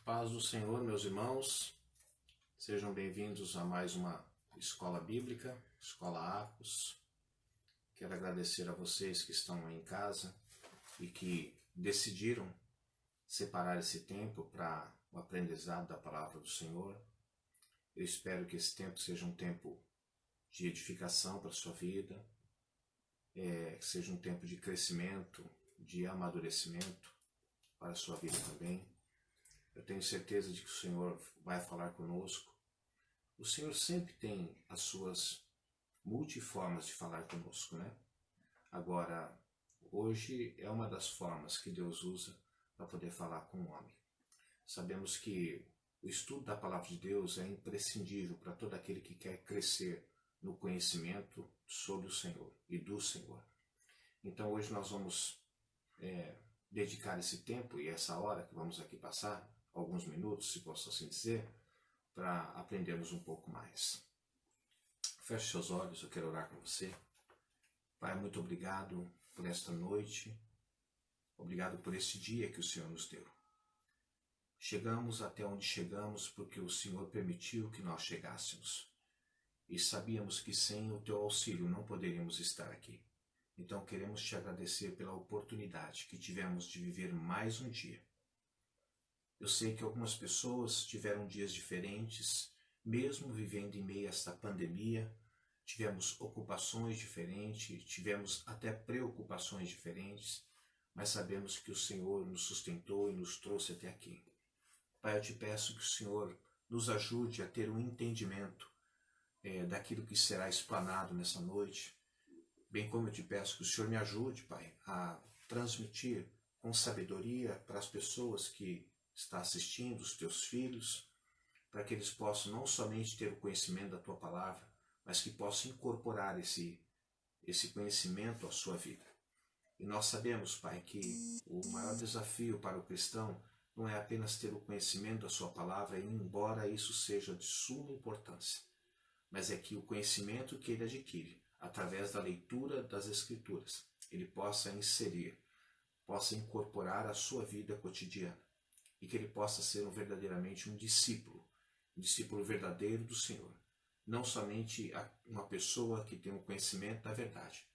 Paz do Senhor, meus irmãos, sejam bem-vindos a mais uma Escola Bíblica, Escola Acos. Quero agradecer a vocês que estão aí em casa e que decidiram separar esse tempo para o aprendizado da Palavra do Senhor. Eu espero que esse tempo seja um tempo de edificação para a sua vida, que seja um tempo de crescimento, de amadurecimento para a sua vida também. Eu tenho certeza de que o Senhor vai falar conosco. O Senhor sempre tem as suas multiformas de falar conosco, né? Agora, hoje é uma das formas que Deus usa para poder falar com o homem. Sabemos que o estudo da Palavra de Deus é imprescindível para todo aquele que quer crescer no conhecimento sobre o Senhor e do Senhor. Então hoje nós vamos dedicar esse tempo e essa hora que vamos aqui passar, alguns minutos, se posso assim dizer, para aprendermos um pouco mais. Feche seus olhos, eu quero orar com você. Pai, muito obrigado por esta noite, obrigado por este dia que o Senhor nos deu. Chegamos até onde chegamos porque o Senhor permitiu que nós chegássemos. E sabíamos que sem o teu auxílio não poderíamos estar aqui. Então queremos te agradecer pela oportunidade que tivemos de viver mais um dia. Eu sei que algumas pessoas tiveram dias diferentes, mesmo vivendo em meio a esta pandemia, tivemos ocupações diferentes, tivemos até preocupações diferentes, mas sabemos que o Senhor nos sustentou e nos trouxe até aqui. Pai, eu te peço que o Senhor nos ajude a ter um entendimento daquilo que será explanado nessa noite, bem como eu te peço que o Senhor me ajude, Pai, a transmitir com sabedoria para as pessoas que estão assistindo, os teus filhos, para que eles possam não somente ter o conhecimento da tua palavra, mas que possam incorporar esse conhecimento à sua vida. E nós sabemos, Pai, que o maior desafio para o cristão não é apenas ter o conhecimento da sua palavra, embora isso seja de suma importância, mas é que o conhecimento que ele adquire através da leitura das Escrituras, ele possa inserir, possa incorporar à sua vida cotidiana e que ele possa ser verdadeiramente um discípulo verdadeiro do Senhor. Não somente uma pessoa que tem um conhecimento da verdade,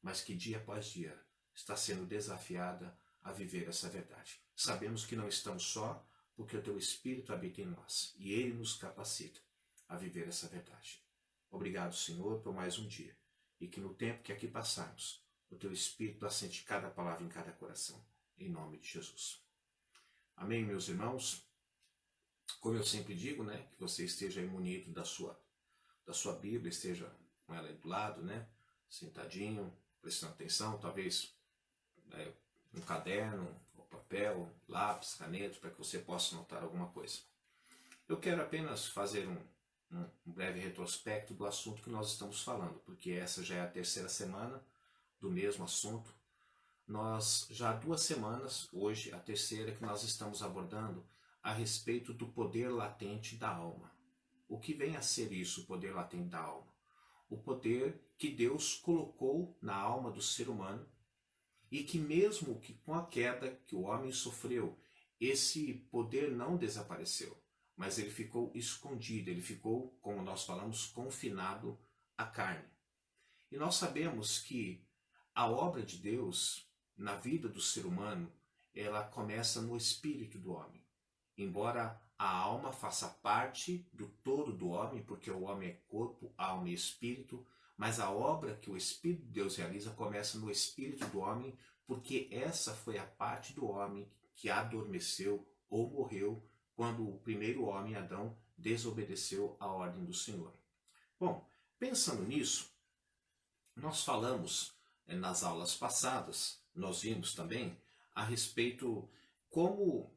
mas que dia após dia está sendo desafiada a viver essa verdade. Sabemos que não estamos só porque o teu Espírito habita em nós e ele nos capacita a viver essa verdade. Obrigado, Senhor, por mais um dia e que no tempo que aqui passarmos, o teu Espírito assente cada palavra em cada coração, em nome de Jesus. Amém, meus irmãos? Como eu sempre digo, né, que você esteja aí munido da sua Bíblia, esteja com ela aí do lado, né, sentadinho, prestando atenção, talvez um caderno, papel, lápis, caneta, para que você possa notar alguma coisa. Eu quero apenas fazer um breve retrospecto do assunto que nós estamos falando, porque essa já é a terceira semana do mesmo assunto. Nós já há 2 semanas, hoje a terceira, que nós estamos abordando a respeito do poder latente da alma. O que vem a ser isso, o poder latente da alma? O poder que Deus colocou na alma do ser humano e que mesmo que com a queda que o homem sofreu, esse poder não desapareceu, mas ele ficou escondido, ele ficou, como nós falamos, confinado à carne. E nós sabemos que a obra de Deus na vida do ser humano, ela começa no espírito do homem. Embora a alma faça parte do todo do homem, porque o homem é corpo, alma e espírito, mas a obra que o Espírito de Deus realiza começa no espírito do homem, porque essa foi a parte do homem que adormeceu ou morreu quando o primeiro homem, Adão, desobedeceu à ordem do Senhor. Bom, pensando nisso, nós falamos nas aulas passadas, nós vimos também a respeito como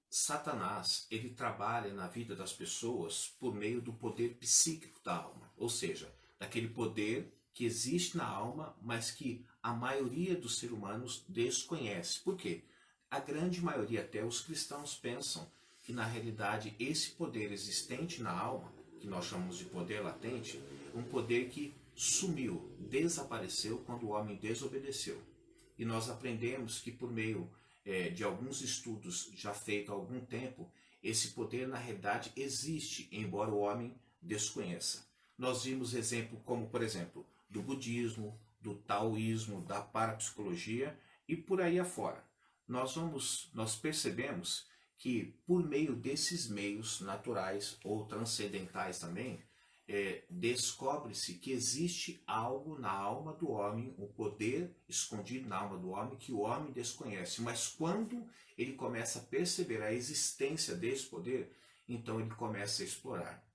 Satanás ele trabalha na vida das pessoas por meio do poder psíquico da alma, ou seja, daquele poder que existe na alma, mas que a maioria dos seres humanos desconhece. Por quê? A grande maioria, até os cristãos, pensam que na realidade esse poder existente na alma, que nós chamamos de poder latente, é um poder que sumiu, desapareceu quando o homem desobedeceu. E nós aprendemos que por meio de alguns estudos já feitos há algum tempo, Esse poder, na realidade, existe, embora o homem desconheça. Nós vimos exemplo como, por exemplo, do budismo, do taoísmo, da parapsicologia e por aí afora. Nós percebemos que por meio desses meios naturais ou transcendentais também, descobre-se que existe algo na alma do homem, um poder escondido na alma do homem que o homem desconhece. Mas quando ele começa a perceber a existência desse poder, então ele começa a explorar.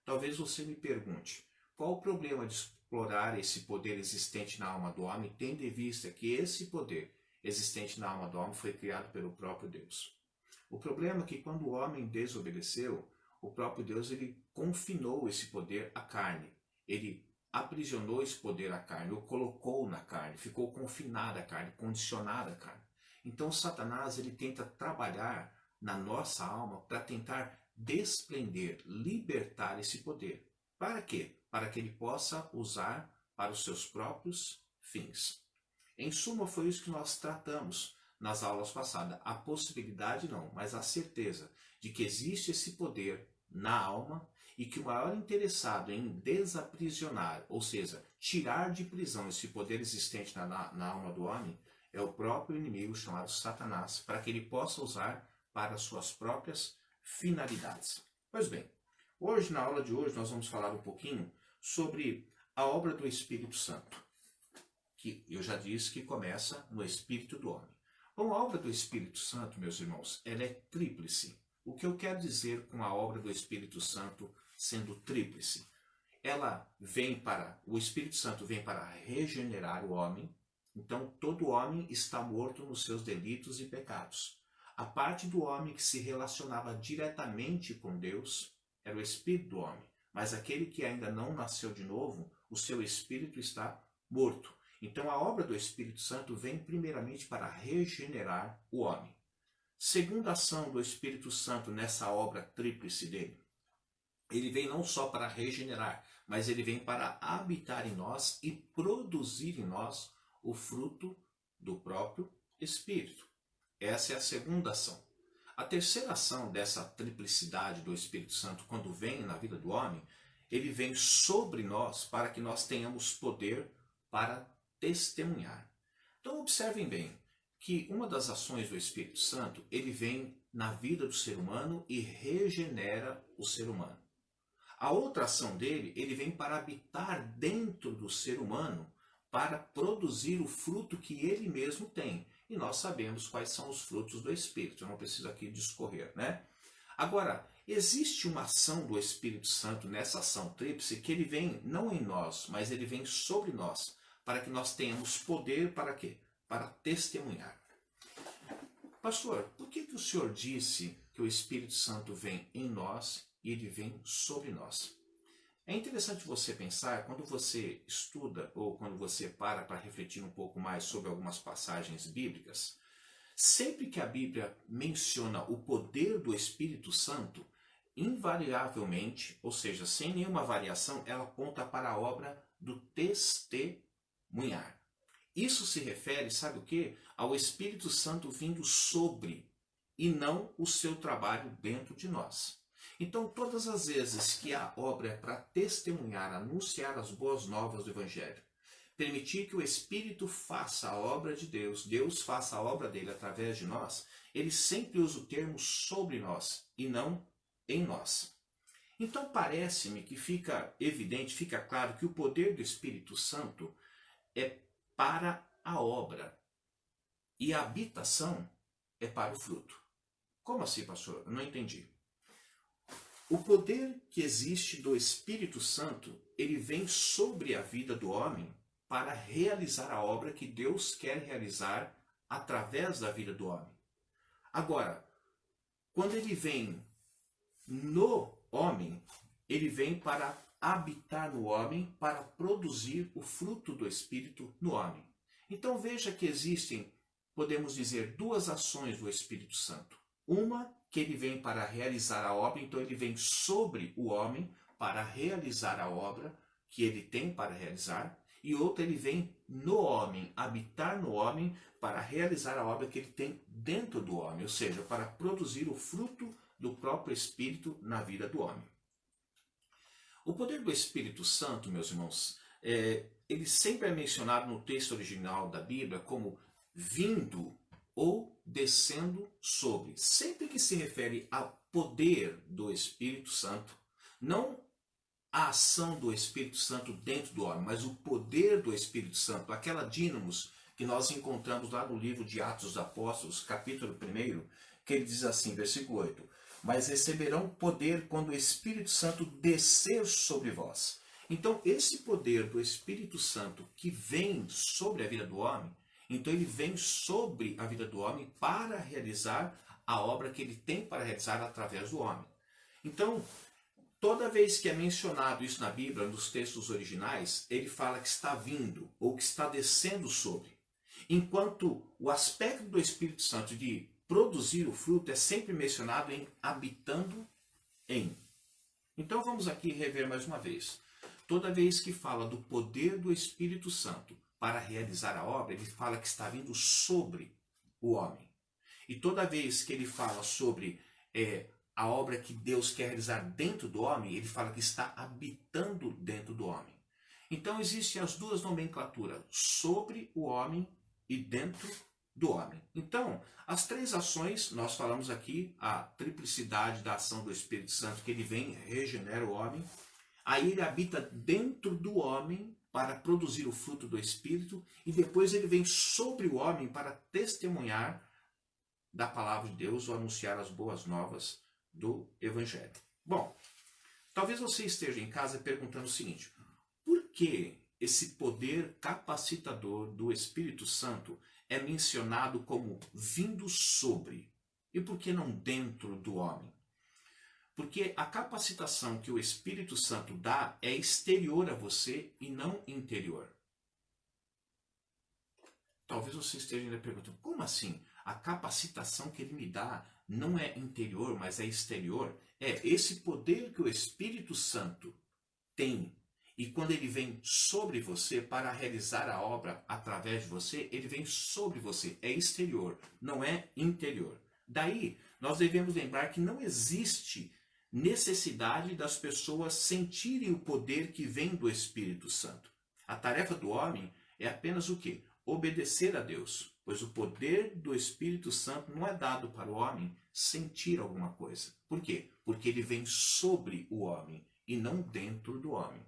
Talvez você me pergunte, qual o problema de explorar esse poder existente na alma do homem, tendo em vista que esse poder existente na alma do homem foi criado pelo próprio Deus? O problema é que quando o homem desobedeceu, o próprio Deus ele confinou esse poder à carne. Ele aprisionou esse poder à carne, o colocou na carne, ficou confinado à carne, condicionado à carne. Então Satanás ele tenta trabalhar na nossa alma para tentar desprender, libertar esse poder. Para quê? Para que ele possa usar para os seus próprios fins. Em suma, foi isso que nós tratamos nas aulas passadas. A possibilidade não, mas a certeza de que existe esse poder na alma e que o maior interessado em desaprisionar, ou seja, tirar de prisão esse poder existente na alma do homem, é o próprio inimigo chamado Satanás, para que ele possa usar para suas próprias finalidades. Pois bem, hoje, na aula de hoje, nós vamos falar um pouquinho sobre a obra do Espírito Santo, que eu já disse que começa no Espírito do homem. Bom, a obra do Espírito Santo, meus irmãos, ela é tríplice. O que eu quero dizer com a obra do Espírito Santo sendo tríplice? O Espírito Santo vem para regenerar o homem. Então, todo homem está morto nos seus delitos e pecados. A parte do homem que se relacionava diretamente com Deus era o espírito do homem. Mas aquele que ainda não nasceu de novo, o seu espírito está morto. Então a obra do Espírito Santo vem primeiramente para regenerar o homem. Segunda ação do Espírito Santo nessa obra tríplice dele. Ele vem não só para regenerar, mas ele vem para habitar em nós e produzir em nós o fruto do próprio Espírito. Essa é a segunda ação. A terceira ação dessa triplicidade do Espírito Santo, quando vem na vida do homem, ele vem sobre nós para que nós tenhamos poder para testemunhar. Então observem bem que uma das ações do Espírito Santo, ele vem na vida do ser humano e regenera o ser humano. A outra ação dele, ele vem para habitar dentro do ser humano, para produzir o fruto que ele mesmo tem. E nós sabemos quais são os frutos do Espírito. Eu não preciso aqui discorrer, né? Agora, existe uma ação do Espírito Santo nessa ação tríplice que ele vem não em nós, mas ele vem sobre nós, para que nós tenhamos poder para quê? Para testemunhar. Pastor, por que o senhor disse que o Espírito Santo vem em nós e ele vem sobre nós? É interessante você pensar, quando você estuda ou quando você para refletir um pouco mais sobre algumas passagens bíblicas, sempre que a Bíblia menciona o poder do Espírito Santo, invariavelmente, ou seja, sem nenhuma variação, ela aponta para a obra do testemunhar. Isso se refere, sabe o quê? Ao Espírito Santo vindo sobre e não o seu trabalho dentro de nós. Então, todas as vezes que a obra é para testemunhar, anunciar as boas novas do Evangelho, permitir que o Espírito faça a obra de Deus, Deus faça a obra dele através de nós, ele sempre usa o termo sobre nós e não em nós. Então, parece-me que fica evidente, fica claro que o poder do Espírito Santo é para a obra e a habitação é para o fruto. Como assim, pastor? Eu não entendi. O poder que existe do Espírito Santo, ele vem sobre a vida do homem para realizar a obra que Deus quer realizar através da vida do homem. Agora, quando ele vem no homem, ele vem para habitar no homem, para produzir o fruto do Espírito no homem. Então veja que existem, podemos dizer, duas ações do Espírito Santo. Uma que ele vem para realizar a obra, então ele vem sobre o homem para realizar a obra que ele tem para realizar, e outra ele vem no homem, habitar no homem para realizar a obra que ele tem dentro do homem, ou seja, para produzir o fruto do próprio Espírito na vida do homem. O poder do Espírito Santo, meus irmãos, ele sempre é mencionado no texto original da Bíblia como vindo ou descendo sobre. Sempre que se refere ao poder do Espírito Santo, não a ação do Espírito Santo dentro do homem, mas o poder do Espírito Santo, aquela dínamos que nós encontramos lá no livro de Atos dos Apóstolos, capítulo 1, que ele diz assim, versículo 8, mas receberão poder quando o Espírito Santo descer sobre vós. Então, esse poder do Espírito Santo que vem sobre a vida do homem, então ele vem sobre a vida do homem para realizar a obra que ele tem para realizar através do homem. Então, toda vez que é mencionado isso na Bíblia, nos textos originais, ele fala que está vindo ou que está descendo sobre. Enquanto o aspecto do Espírito Santo de produzir o fruto é sempre mencionado em habitando em. Então vamos aqui rever mais uma vez. Toda vez que fala do poder do Espírito Santo para realizar a obra, ele fala que está vindo sobre o homem. E toda vez que ele fala sobre a obra que Deus quer realizar dentro do homem, ele fala que está habitando dentro do homem. Então existem as duas nomenclaturas, sobre o homem e dentro do homem. Então, as três ações, nós falamos aqui, a triplicidade da ação do Espírito Santo, que ele vem, regenera o homem, aí ele habita dentro do homem para produzir o fruto do Espírito, e depois ele vem sobre o homem para testemunhar da palavra de Deus ou anunciar as boas novas do Evangelho. Bom, talvez você esteja em casa perguntando o seguinte, por que esse poder capacitador do Espírito Santo é mencionado como vindo sobre? E por que não dentro do homem? Porque a capacitação que o Espírito Santo dá é exterior a você e não interior. Talvez você esteja ainda perguntando, como assim? A capacitação que ele me dá não é interior, mas é exterior? Esse poder que o Espírito Santo tem, e quando ele vem sobre você para realizar a obra através de você, ele vem sobre você, é exterior, não é interior. Daí, nós devemos lembrar que não existe necessidade das pessoas sentirem o poder que vem do Espírito Santo. A tarefa do homem é apenas o quê? Obedecer a Deus, pois o poder do Espírito Santo não é dado para o homem sentir alguma coisa. Por quê? Porque ele vem sobre o homem e não dentro do homem.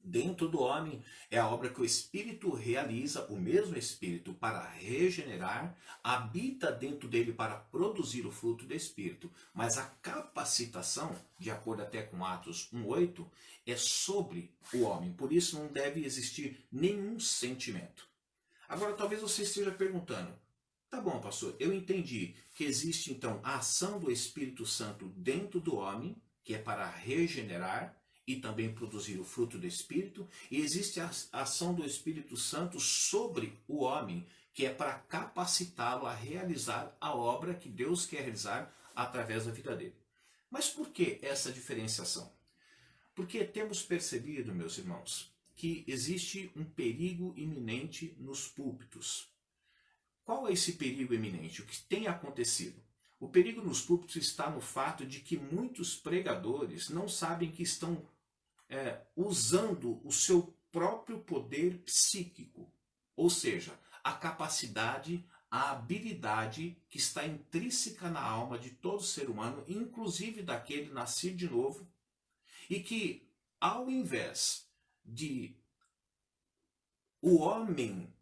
Dentro do homem é a obra que o Espírito realiza, o mesmo Espírito, para regenerar, habita dentro dele para produzir o fruto do Espírito. Mas a capacitação, de acordo até com Atos 1:8, é sobre o homem. Por isso não deve existir nenhum sentimento. Agora talvez você esteja perguntando, tá bom, pastor, eu entendi que existe então a ação do Espírito Santo dentro do homem, que é para regenerar, e também produzir o fruto do Espírito, e existe a ação do Espírito Santo sobre o homem, que é para capacitá-lo a realizar a obra que Deus quer realizar através da vida dele. Mas por que essa diferenciação? Porque temos percebido, meus irmãos, que existe um perigo iminente nos púlpitos. Qual é esse perigo iminente? O que tem acontecido? O perigo nos púlpitos está no fato de que muitos pregadores não sabem que estão usando o seu próprio poder psíquico, ou seja, a capacidade, a habilidade que está intrínseca na alma de todo ser humano, inclusive daquele nascido de novo, e que ao invés de o homem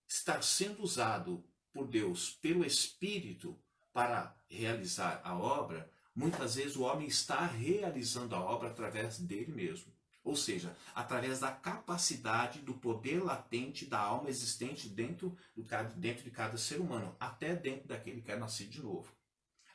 estar sendo usado por Deus, pelo Espírito, para realizar a obra, muitas vezes o homem está realizando a obra através dele mesmo. Ou seja, através da capacidade, do poder latente da alma existente dentro de cada ser humano, até dentro daquele que é nascido de novo.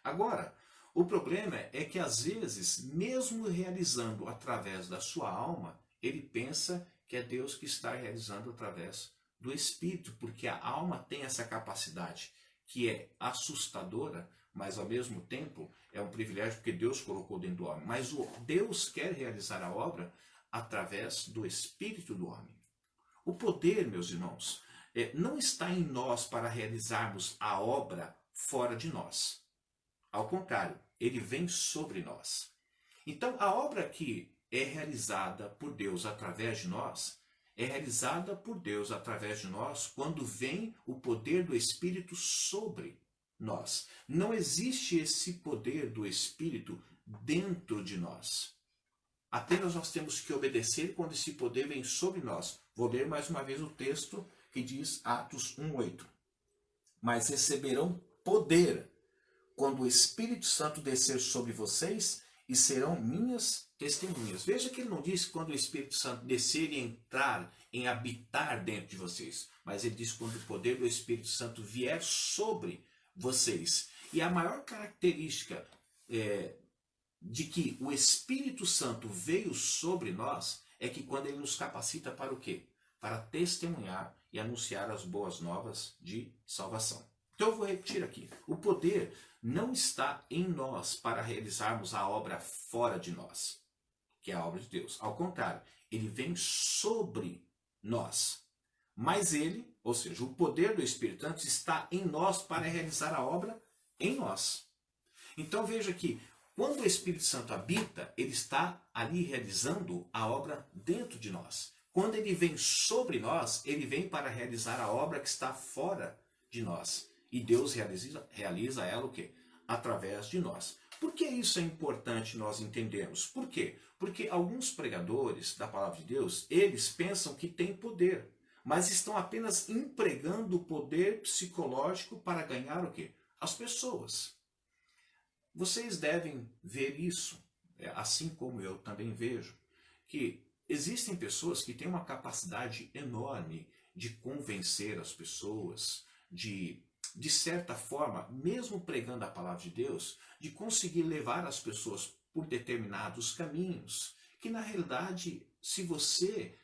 Agora, o problema é que às vezes, mesmo realizando através da sua alma, ele pensa que é Deus que está realizando através do Espírito, porque a alma tem essa capacidade, que é assustadora, mas ao mesmo tempo é um privilégio porque Deus colocou dentro do homem. Mas Deus quer realizar a obra através do Espírito do homem. O poder, meus irmãos, não está em nós para realizarmos a obra fora de nós. Ao contrário, ele vem sobre nós. Então, a obra que é realizada por Deus através de nós, é realizada por Deus através de nós quando vem o poder do Espírito sobre nós. Não existe esse poder do Espírito dentro de nós. Apenas nós temos que obedecer quando esse poder vem sobre nós. Vou ler mais uma vez o texto que diz Atos 1:8. Mas receberão poder quando o Espírito Santo descer sobre vocês e serão minhas testemunhas. Veja que ele não diz quando o Espírito Santo descer e entrar, em habitar dentro de vocês. Mas ele diz quando o poder do Espírito Santo vier sobre vocês. E a maior característica de que o Espírito Santo veio sobre nós é que quando ele nos capacita para o quê? Para testemunhar e anunciar as boas novas de salvação. Então eu vou repetir aqui. O poder não está em nós para realizarmos a obra fora de nós, que é a obra de Deus. Ao contrário, ele vem sobre nós. Mas ele, ou seja, o poder do Espírito Santo está em nós para realizar a obra em nós. Então veja que quando o Espírito Santo habita, ele está ali realizando a obra dentro de nós. Quando ele vem sobre nós, ele vem para realizar a obra que está fora de nós. E Deus realiza ela o quê? Através de nós. Por que isso é importante nós entendermos? Por quê? Porque alguns pregadores da palavra de Deus, eles pensam que têm poder, mas estão apenas empregando o poder psicológico para ganhar o quê? As pessoas. Vocês devem ver isso, assim como eu também vejo, que existem pessoas que têm uma capacidade enorme de convencer as pessoas, de certa forma, mesmo pregando a palavra de Deus, de conseguir levar as pessoas por determinados caminhos, que na realidade, se você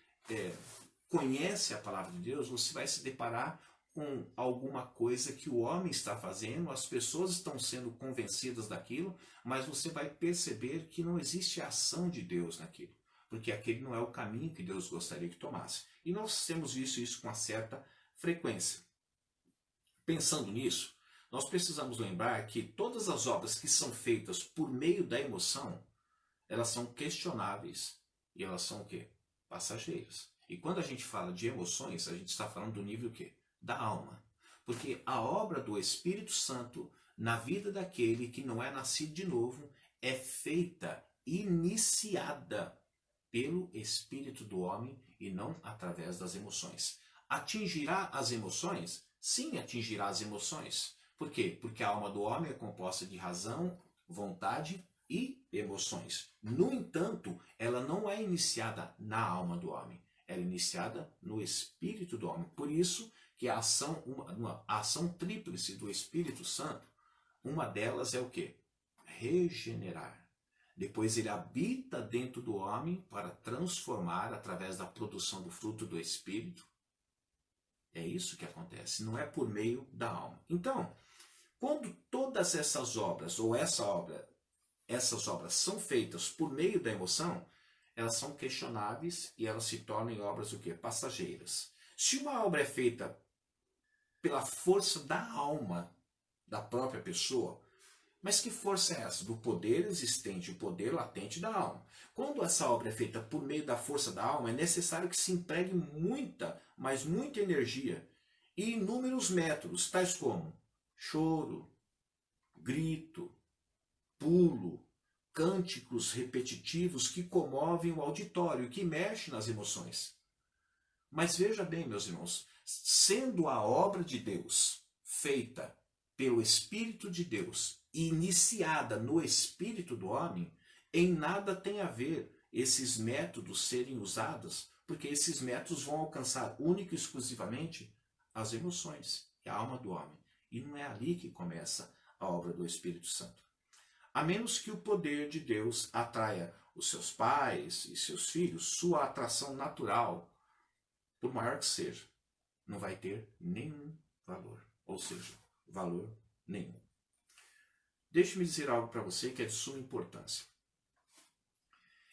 conhece a palavra de Deus, você vai se deparar com alguma coisa que o homem está fazendo, as pessoas estão sendo convencidas daquilo, mas você vai perceber que não existe a ação de Deus naquilo, porque aquele não é o caminho que Deus gostaria que tomasse. E nós temos visto isso com uma certa frequência. Pensando nisso, nós precisamos lembrar que todas as obras que são feitas por meio da emoção, elas são questionáveis e elas são o quê? Passageiras. E quando a gente fala de emoções, a gente está falando do nível o quê? Da alma. Porque a obra do Espírito Santo na vida daquele que não é nascido de novo é feita, iniciada pelo Espírito do homem e não através das emoções. Atingirá as emoções? Sim, atingirá as emoções. Por quê? Porque a alma do homem é composta de razão, vontade e emoções. No entanto, ela não é iniciada na alma do homem. Ela é iniciada no espírito do homem. Por isso que a ação tríplice do Espírito Santo, uma delas é o quê? Regenerar. Depois ele habita dentro do homem para transformar através da produção do fruto do Espírito. É isso que acontece, não é por meio da alma. Então, quando todas essas obras, ou essas obras são feitas por meio da emoção, elas são questionáveis e elas se tornam obras o quê? Passageiras. Se uma obra é feita pela força da alma da própria pessoa, mas que força é essa? Do poder existente, o poder latente da alma. Quando essa obra é feita por meio da força da alma, é necessário que se empregue muita, mas muita energia e inúmeros métodos, tais como choro, grito, pulo, cânticos repetitivos que comovem o auditório, que mexem nas emoções. Mas veja bem, meus irmãos, sendo a obra de Deus feita pelo Espírito de Deus e iniciada no Espírito do homem, em nada tem a ver esses métodos serem usados, porque esses métodos vão alcançar única e exclusivamente as emoções, que é a alma do homem. E não é ali que começa a obra do Espírito Santo. A menos que o poder de Deus atraia os seus pais e seus filhos, sua atração natural, por maior que seja, não vai ter nenhum valor. Ou seja, valor nenhum. Deixe-me dizer algo para você que é de suma importância.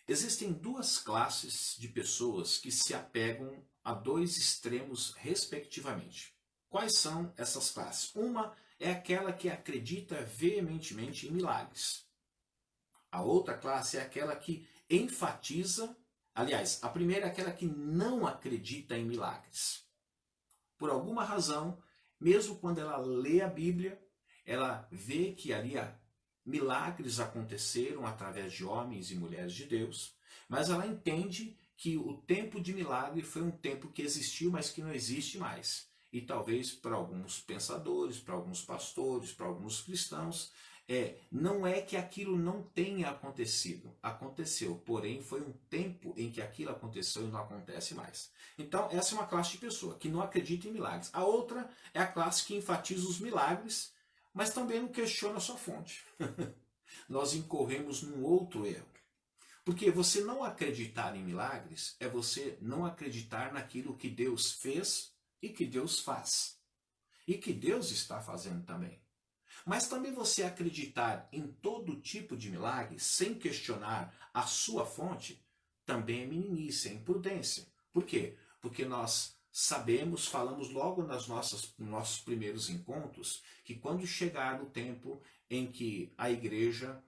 Existem duas classes de pessoas que se apegam a dois extremos respectivamente. Quais são essas classes? Uma é aquela que acredita veementemente em milagres. A outra classe é aquela que enfatiza, aliás, a primeira é aquela que não acredita em milagres. Por alguma razão, mesmo quando ela lê a Bíblia, ela vê que ali milagres aconteceram através de homens e mulheres de Deus, mas ela entende que o tempo de milagre foi um tempo que existiu, mas que não existe mais. E talvez para alguns pensadores, para alguns pastores, para alguns cristãos, não é que aquilo não tenha acontecido. Aconteceu, porém foi um tempo em que aquilo aconteceu e não acontece mais. Então essa é uma classe de pessoa que não acredita em milagres. A outra é a classe que enfatiza os milagres, mas também não questiona a sua fonte. Nós incorremos num outro erro. Porque você não acreditar em milagres é você não acreditar naquilo que Deus fez e que Deus faz. E que Deus está fazendo também. Mas também você acreditar em todo tipo de milagre sem questionar a sua fonte também é meninice, é imprudência. Por quê? Porque nós sabemos, falamos logo nos nossos primeiros encontros, que quando chegar o tempo em que a igreja,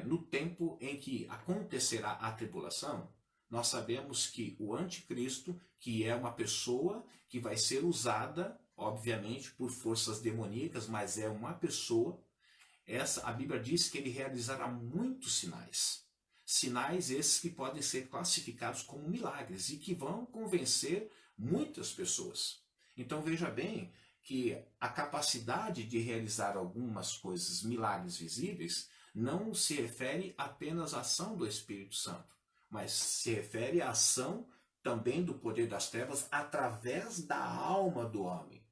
no tempo em que acontecerá a tribulação, nós sabemos que o anticristo, que é uma pessoa que vai ser usada, obviamente, por forças demoníacas, mas é uma pessoa, a Bíblia diz que ele realizará muitos sinais. Sinais esses que podem ser classificados como milagres e que vão convencer muitas pessoas. Então veja bem que a capacidade de realizar algumas coisas, milagres visíveis, não se refere apenas à ação do Espírito Santo, mas se refere à ação também do poder das trevas através da alma do homem.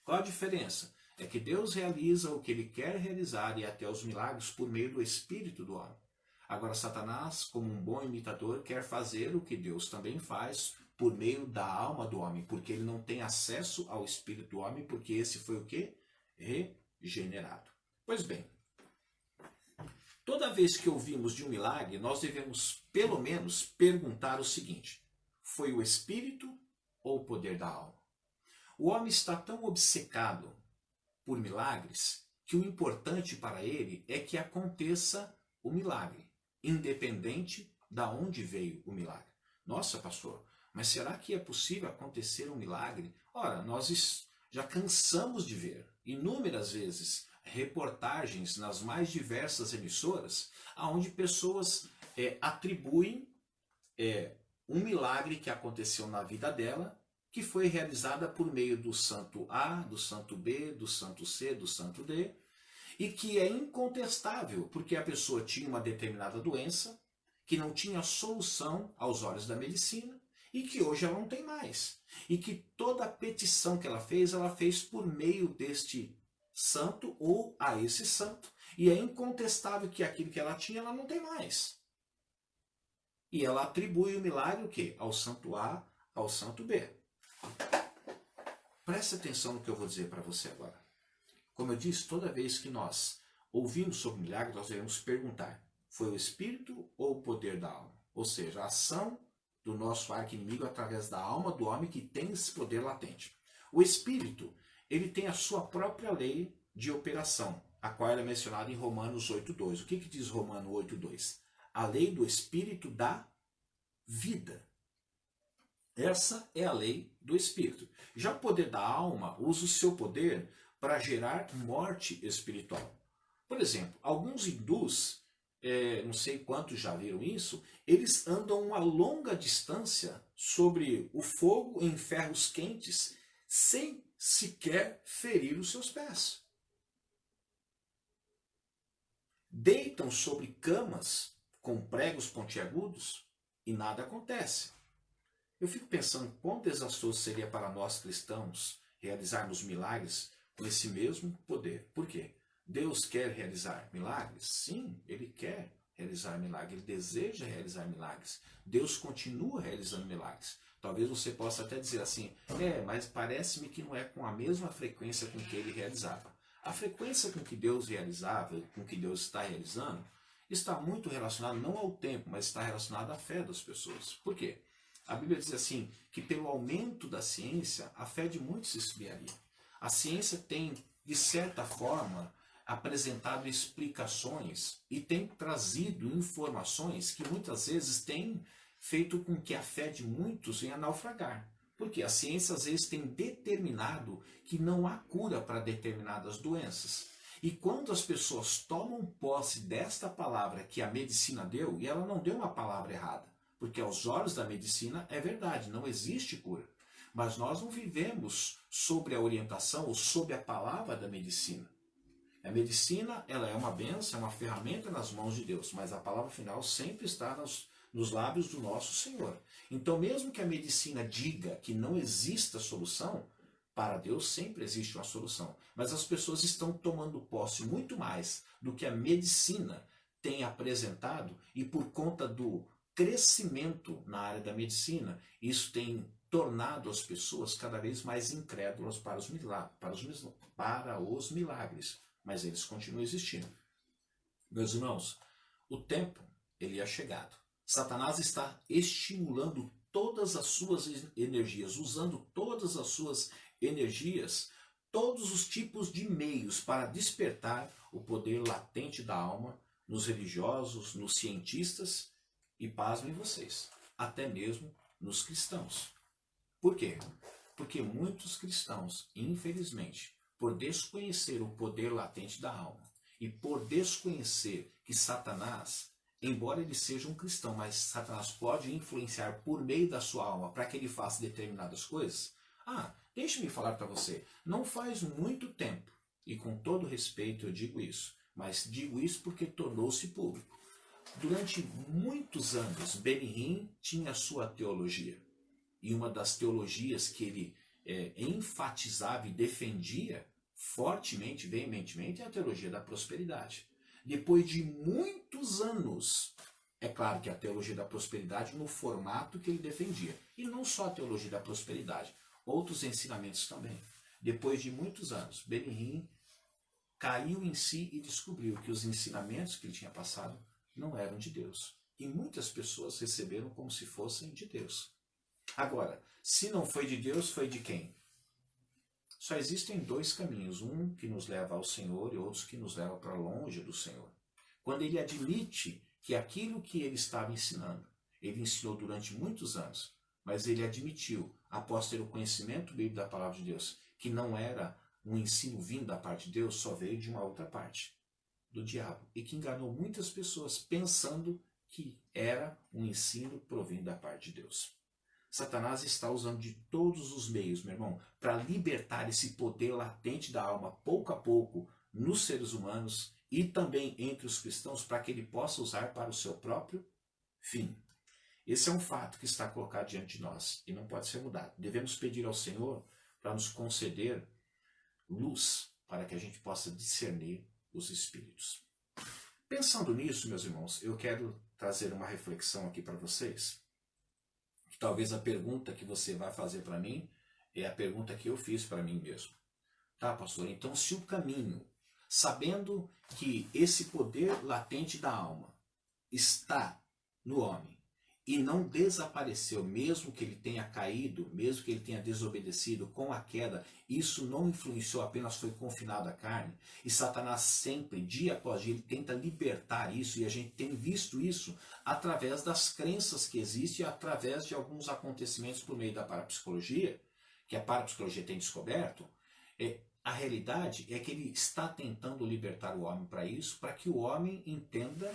Qual a diferença? É que Deus realiza o que Ele quer realizar e até os milagres por meio do Espírito do homem. Agora Satanás, como um bom imitador, quer fazer o que Deus também faz por meio da alma do homem, porque ele não tem acesso ao Espírito do homem, porque esse foi o quê? Regenerado. Pois bem, toda vez que ouvimos de um milagre, nós devemos pelo menos perguntar o seguinte: foi o Espírito ou o poder da alma? O homem está tão obcecado por milagres que o importante para ele é que aconteça o milagre, independente da onde veio o milagre. Nossa, pastor, mas será que é possível acontecer um milagre? Ora, nós já cansamos de ver inúmeras vezes reportagens nas mais diversas emissoras onde pessoas atribuem um milagre que aconteceu na vida dela, que foi realizada por meio do santo A, do santo B, do santo C, do santo D, e que é incontestável, porque a pessoa tinha uma determinada doença, que não tinha solução aos olhos da medicina, e que hoje ela não tem mais. E que toda a petição que ela fez por meio deste santo ou a esse santo. E é incontestável que aquilo que ela tinha, ela não tem mais. E ela atribui o milagre o quê? Ao santo A, ao santo B. Preste atenção no que eu vou dizer para você agora. Como eu disse, toda vez que nós ouvimos sobre milagre, nós devemos perguntar: foi o Espírito ou o poder da alma? Ou seja, a ação do nosso arqui-inimigo através da alma do homem que tem esse poder latente. O Espírito, ele tem a sua própria lei de operação, a qual é mencionada em Romanos 8.2. O que diz Romanos 8.2? A lei do Espírito da vida. Essa é a lei do Espírito. Já o poder da alma usa o seu poder para gerar morte espiritual. Por exemplo, alguns hindus, não sei quantos já viram isso, eles andam uma longa distância sobre o fogo em ferros quentes sem sequer ferir os seus pés. Deitam sobre camas com pregos pontiagudos e nada acontece. Eu fico pensando quão desastroso seria para nós cristãos realizarmos milagres com esse mesmo poder. Por quê? Deus quer realizar milagres? Sim, Ele quer realizar milagres. Ele deseja realizar milagres. Deus continua realizando milagres. Talvez você possa até dizer assim: mas parece-me que não é com a mesma frequência com que Ele realizava. A frequência com que Deus realizava, com que Deus está realizando, está muito relacionada não ao tempo, mas está relacionada à fé das pessoas. Por quê? A Bíblia diz assim, que pelo aumento da ciência, a fé de muitos se esfriaria. A ciência tem, de certa forma, apresentado explicações e tem trazido informações que muitas vezes têm feito com que a fé de muitos venha a naufragar. Porque a ciência às vezes tem determinado que não há cura para determinadas doenças. E quando as pessoas tomam posse desta palavra que a medicina deu, e ela não deu uma palavra errada, porque aos olhos da medicina é verdade, não existe cura. Mas nós não vivemos sobre a orientação ou sob a palavra da medicina. A medicina, ela é uma bênção, é uma ferramenta nas mãos de Deus, mas a palavra final sempre está nos lábios do nosso Senhor. Então, mesmo que a medicina diga que não exista solução, para Deus sempre existe uma solução. Mas as pessoas estão tomando posse muito mais do que a medicina tem apresentado, e por conta do crescimento na área da medicina, isso tem tornado as pessoas cada vez mais incrédulas para os milagres. Mas eles continuam existindo. Meus irmãos, o tempo ele é chegado. Satanás está estimulando todas as suas energias, usando todas as suas energias, todos os tipos de meios para despertar o poder latente da alma nos religiosos, nos cientistas e, pasmem vocês, até mesmo nos cristãos. Por quê? Porque muitos cristãos, infelizmente, por desconhecer o poder latente da alma e por desconhecer que Satanás, embora ele seja um cristão, mas Satanás pode influenciar por meio da sua alma para que ele faça determinadas coisas. Deixe-me falar para você, não faz muito tempo, e com todo respeito eu digo isso, mas digo isso porque tornou-se público. Durante muitos anos, Benihim tinha a sua teologia, e uma das teologias que ele enfatizava e defendia fortemente, veementemente, é a teologia da prosperidade. Depois de muitos anos, é claro que a teologia da prosperidade no formato que ele defendia, e não só a teologia da prosperidade, outros ensinamentos também. Depois de muitos anos, Benihim caiu em si e descobriu que os ensinamentos que ele tinha passado não eram de Deus. E muitas pessoas receberam como se fossem de Deus. Agora, se não foi de Deus, foi de quem? Só existem dois caminhos, um que nos leva ao Senhor e outros que nos levam para longe do Senhor. Quando ele admite que aquilo que ele estava ensinando, ele ensinou durante muitos anos, mas ele admitiu, após ter o conhecimento bíblico da palavra de Deus, que não era um ensino vindo da parte de Deus, só veio de uma outra parte, do diabo, e que enganou muitas pessoas pensando que era um ensino provindo da parte de Deus. Satanás está usando de todos os meios, meu irmão, para libertar esse poder latente da alma, pouco a pouco, nos seres humanos e também entre os cristãos, para que ele possa usar para o seu próprio fim. Esse é um fato que está colocado diante de nós e não pode ser mudado. Devemos pedir ao Senhor para nos conceder luz para que a gente possa discernir os espíritos. Pensando nisso, meus irmãos, eu quero trazer uma reflexão aqui para vocês. Talvez a pergunta que você vai fazer para mim é a pergunta que eu fiz para mim mesmo. Tá, pastor? Então, se o caminho, sabendo que esse poder latente da alma está no homem e não desapareceu, mesmo que ele tenha caído, mesmo que ele tenha desobedecido com a queda, isso não influenciou, apenas foi confinado à carne, e Satanás sempre, dia após dia, ele tenta libertar isso, e a gente tem visto isso através das crenças que existem, através de alguns acontecimentos por meio da parapsicologia, que a parapsicologia tem descoberto. A realidade é que ele está tentando libertar o homem para isso, para que o homem entenda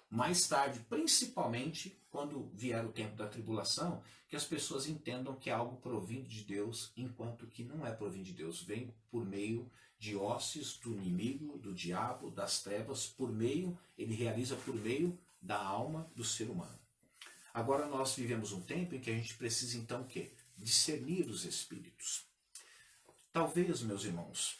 mais tarde, principalmente quando vier o tempo da tribulação, que as pessoas entendam que é algo provindo de Deus, enquanto que não é provindo de Deus, vem por meio de hostes do inimigo, do diabo, das trevas, ele realiza por meio da alma do ser humano. Agora nós vivemos um tempo em que a gente precisa então o quê? Discernir os espíritos. Talvez, meus irmãos,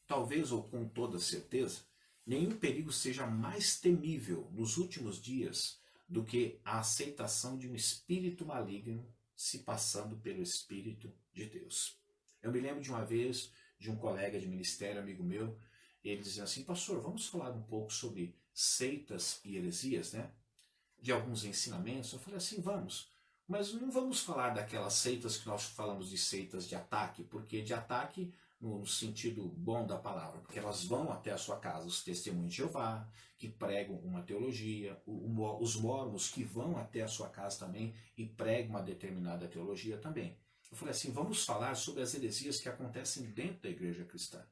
talvez ou com toda certeza, nenhum perigo seja mais temível nos últimos dias do que a aceitação de um espírito maligno se passando pelo Espírito de Deus. Eu me lembro de uma vez de um colega de ministério, amigo meu, ele dizia assim: pastor, vamos falar um pouco sobre seitas e heresias, né? De alguns ensinamentos. Eu falei assim, vamos. Mas não vamos falar daquelas seitas que nós falamos de seitas de ataque, porque de ataque no sentido bom da palavra, porque elas vão até a sua casa, os testemunhos de Jeová, que pregam uma teologia, os mormons que vão até a sua casa também e pregam uma determinada teologia também. Eu falei assim, vamos falar sobre as heresias que acontecem dentro da igreja cristã.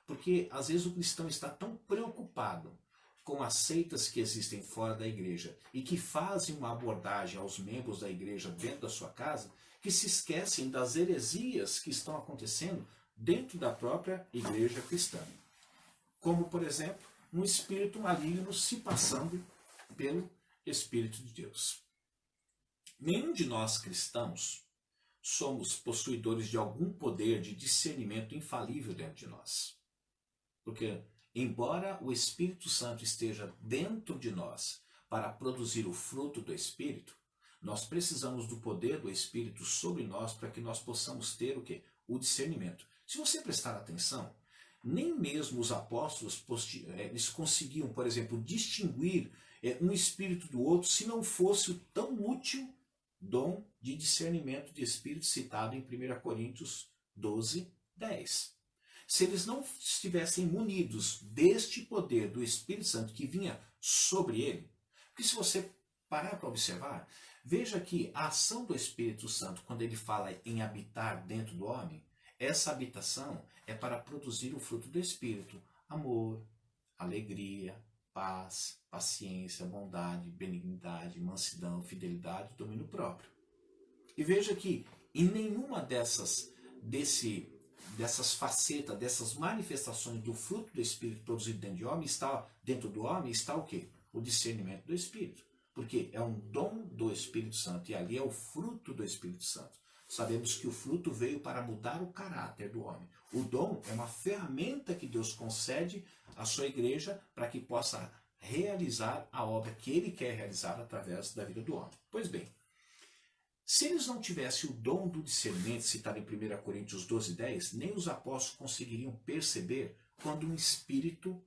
Porque às vezes o cristão está tão preocupado com as seitas que existem fora da igreja e que fazem uma abordagem aos membros da igreja dentro da sua casa, que se esquecem das heresias que estão acontecendo dentro da própria igreja cristã. Como, por exemplo, um espírito maligno se passando pelo Espírito de Deus. Nenhum de nós cristãos somos possuidores de algum poder de discernimento infalível dentro de nós. Porque, embora o Espírito Santo esteja dentro de nós para produzir o fruto do Espírito, nós precisamos do poder do Espírito sobre nós para que nós possamos ter o quê? O discernimento. Se você prestar atenção, nem mesmo os apóstolos eles conseguiam, por exemplo, distinguir um espírito do outro se não fosse o tão útil dom de discernimento de espírito citado em 1 Coríntios 12, 10. Se eles não estivessem munidos deste poder do Espírito Santo que vinha sobre ele, porque se você parar para observar, veja que a ação do Espírito Santo, quando ele fala em habitar dentro do homem, essa habitação é para produzir o fruto do Espírito: amor, alegria, paz, paciência, bondade, benignidade, mansidão, fidelidade, domínio próprio. E veja que em nenhuma dessas facetas, dessas manifestações do fruto do Espírito produzido dentro do homem está o quê? O discernimento do Espírito. Porque é um dom do Espírito Santo e ali é o fruto do Espírito Santo. Sabemos que o fruto veio para mudar o caráter do homem. O dom é uma ferramenta que Deus concede à sua igreja para que possa realizar a obra que ele quer realizar através da vida do homem. Pois bem, se eles não tivessem o dom do discernimento, citado em 1 Coríntios 12, 10, nem os apóstolos conseguiriam perceber quando um espírito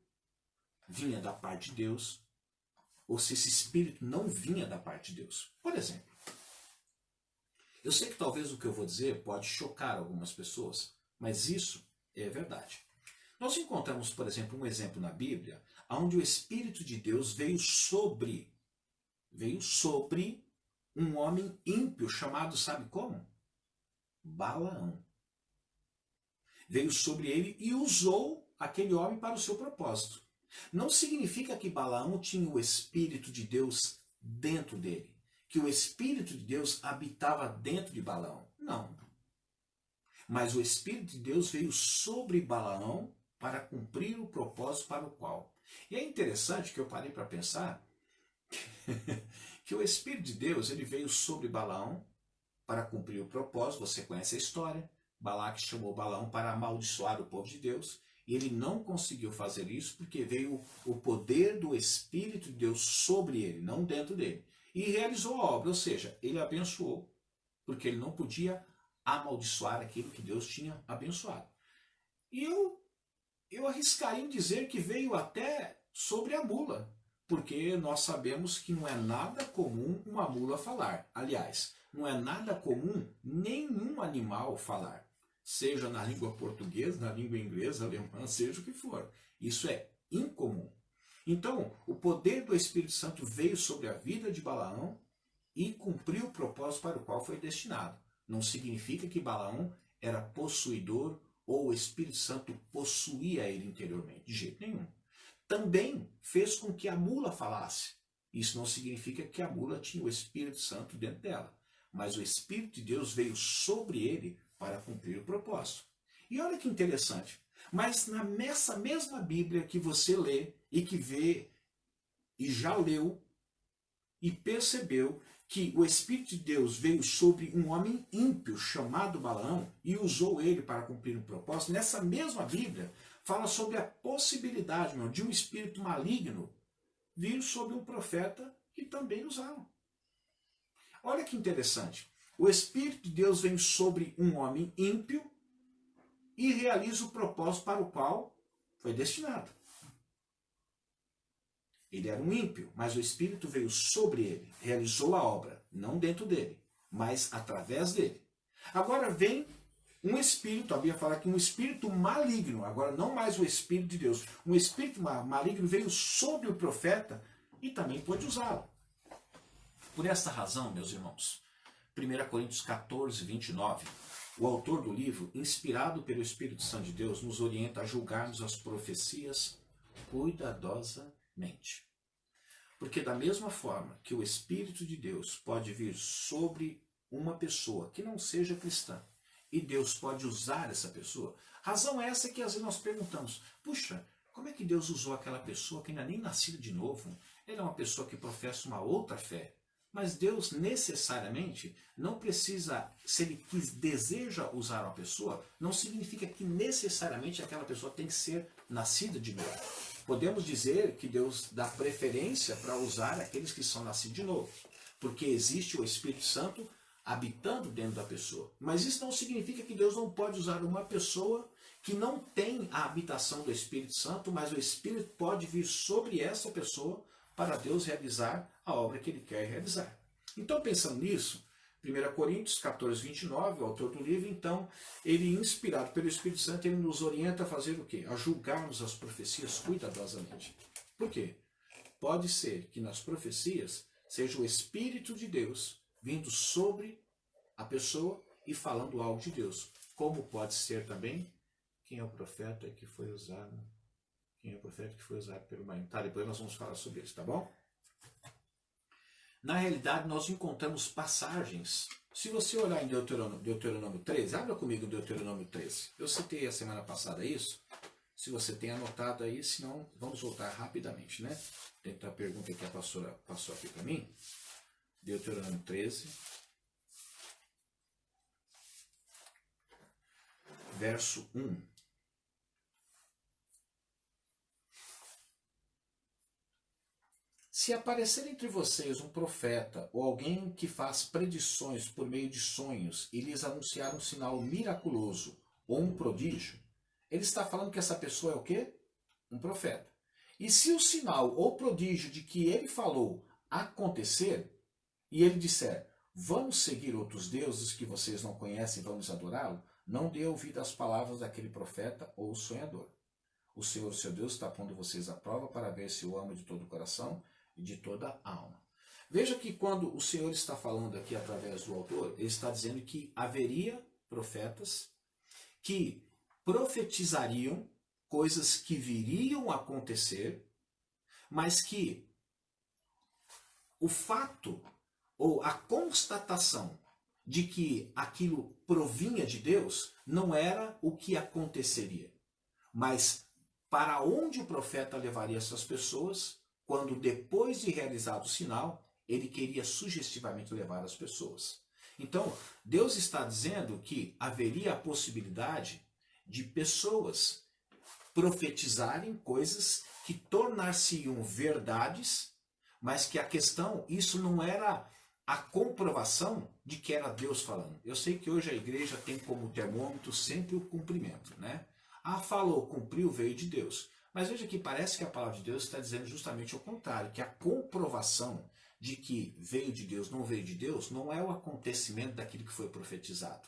vinha da parte de Deus, ou se esse espírito não vinha da parte de Deus. Por exemplo, eu sei que talvez o que eu vou dizer pode chocar algumas pessoas, mas isso é verdade. Nós encontramos, por exemplo, um exemplo na Bíblia, onde o Espírito de Deus veio sobre um homem ímpio, chamado, sabe como? Balaão. Veio sobre ele e usou aquele homem para o seu propósito. Não significa que Balaão tinha o Espírito de Deus dentro dele, que o Espírito de Deus habitava dentro de Balaão. Não. Mas o Espírito de Deus veio sobre Balaão para cumprir o propósito para o qual. E é interessante que eu parei para pensar que o Espírito de Deus ele veio sobre Balaão para cumprir o propósito. Você conhece a história. Balaque chamou Balaão para amaldiçoar o povo de Deus. E ele não conseguiu fazer isso porque veio o poder do Espírito de Deus sobre ele, não dentro dele. E realizou a obra, ou seja, ele abençoou, porque ele não podia amaldiçoar aquilo que Deus tinha abençoado. E eu arriscaria em dizer que veio até sobre a mula, porque nós sabemos que não é nada comum uma mula falar. Aliás, não é nada comum nenhum animal falar. Seja na língua portuguesa, na língua inglesa, alemã, seja o que for. Isso é incomum. Então, o poder do Espírito Santo veio sobre a vida de Balaão e cumpriu o propósito para o qual foi destinado. Não significa que Balaão era possuidor ou o Espírito Santo possuía ele interiormente, de jeito nenhum. Também fez com que a mula falasse. Isso não significa que a mula tinha o Espírito Santo dentro dela, mas o Espírito de Deus veio sobre ele para cumprir o propósito. E olha que interessante, mas nessa mesma Bíblia que você lê e que vê e já leu e percebeu que o Espírito de Deus veio sobre um homem ímpio chamado Balaão e usou ele para cumprir um propósito, nessa mesma Bíblia fala sobre a possibilidade, de um espírito maligno vir sobre um profeta e também usá-lo. Olha que interessante. O Espírito de Deus vem sobre um homem ímpio e realiza o propósito para o qual foi destinado. Ele era um ímpio, mas o Espírito veio sobre ele, realizou a obra, não dentro dele, mas através dele. Agora vem um espírito, a Bíblia fala que um espírito maligno, agora não mais o Espírito de Deus, um espírito maligno veio sobre o profeta e também pôde usá-lo. Por esta razão, meus irmãos, 1 Coríntios 14, 29, o autor do livro, inspirado pelo Espírito Santo de Deus, nos orienta a julgarmos as profecias cuidadosamente. Porque da mesma forma que o Espírito de Deus pode vir sobre uma pessoa que não seja cristã, e Deus pode usar essa pessoa, razão é essa que às vezes nós perguntamos, puxa, como é que Deus usou aquela pessoa que ainda nem nascida de novo? Ela é uma pessoa que professa uma outra fé. Mas Deus necessariamente não precisa, se Ele deseja usar uma pessoa, não significa que necessariamente aquela pessoa tem que ser nascida de novo. Podemos dizer que Deus dá preferência para usar aqueles que são nascidos de novo, porque existe o Espírito Santo habitando dentro da pessoa. Mas isso não significa que Deus não pode usar uma pessoa que não tem a habitação do Espírito Santo, mas o Espírito pode vir sobre essa pessoa para Deus realizar a obra que Ele quer realizar. Então, pensando nisso, 1 Coríntios 14, 29, o autor do livro, então, ele, inspirado pelo Espírito Santo, ele nos orienta a fazer o quê? A julgarmos as profecias cuidadosamente. Por quê? Pode ser que nas profecias seja o Espírito de Deus vindo sobre a pessoa e falando algo de Deus. Como pode ser também quem é o profeta que foi usado pelo marido. Tá, depois nós vamos falar sobre isso, tá bom? Na realidade, nós encontramos passagens. Se você olhar em Deuteronômio 13, abra comigo Deuteronômio 13. Eu citei a semana passada isso. Se você tem anotado aí, senão vamos voltar rapidamente, né? Tem a pergunta que a pastora passou aqui para mim. Deuteronômio 13, verso 1. Se aparecer entre vocês um profeta ou alguém que faz predições por meio de sonhos e lhes anunciar um sinal miraculoso ou um prodígio, ele está falando que essa pessoa é o quê? Um profeta. E se o sinal ou prodígio de que ele falou acontecer, e ele disser, vamos seguir outros deuses que vocês não conhecem e vamos adorá-lo, não dê ouvido às palavras daquele profeta ou sonhador. O Senhor, seu Deus, está pondo vocês à prova para ver se o ama de todo o coração e de toda a alma. Veja que quando o Senhor está falando aqui através do autor, ele está dizendo que haveria profetas que profetizariam coisas que viriam a acontecer, mas que o fato ou a constatação de que aquilo provinha de Deus não era o que aconteceria, mas para onde o profeta levaria essas pessoas quando depois de realizado o sinal, ele queria sugestivamente levar as pessoas. Então, Deus está dizendo que haveria a possibilidade de pessoas profetizarem coisas que tornar-se-iam verdades, mas que a questão, isso não era a comprovação de que era Deus falando. Eu sei que hoje a igreja tem como termômetro sempre o cumprimento, né? Ah, falou, cumpriu, veio de Deus. Mas veja que parece que a palavra de Deus está dizendo justamente o contrário, que a comprovação de que veio de Deus, não veio de Deus, não é o acontecimento daquilo que foi profetizado,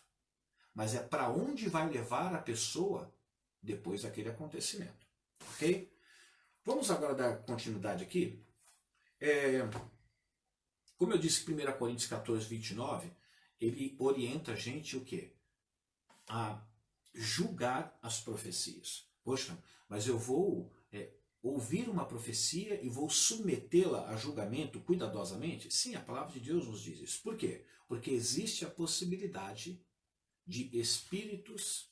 mas é para onde vai levar a pessoa depois daquele acontecimento. Ok? Vamos agora dar continuidade aqui. Como eu disse, 1 Coríntios 14, 29, ele orienta a gente o quê? A julgar as profecias. Poxa, mas eu vou ouvir uma profecia e vou submetê-la a julgamento cuidadosamente? Sim, a palavra de Deus nos diz isso. Por quê? Porque existe a possibilidade de espíritos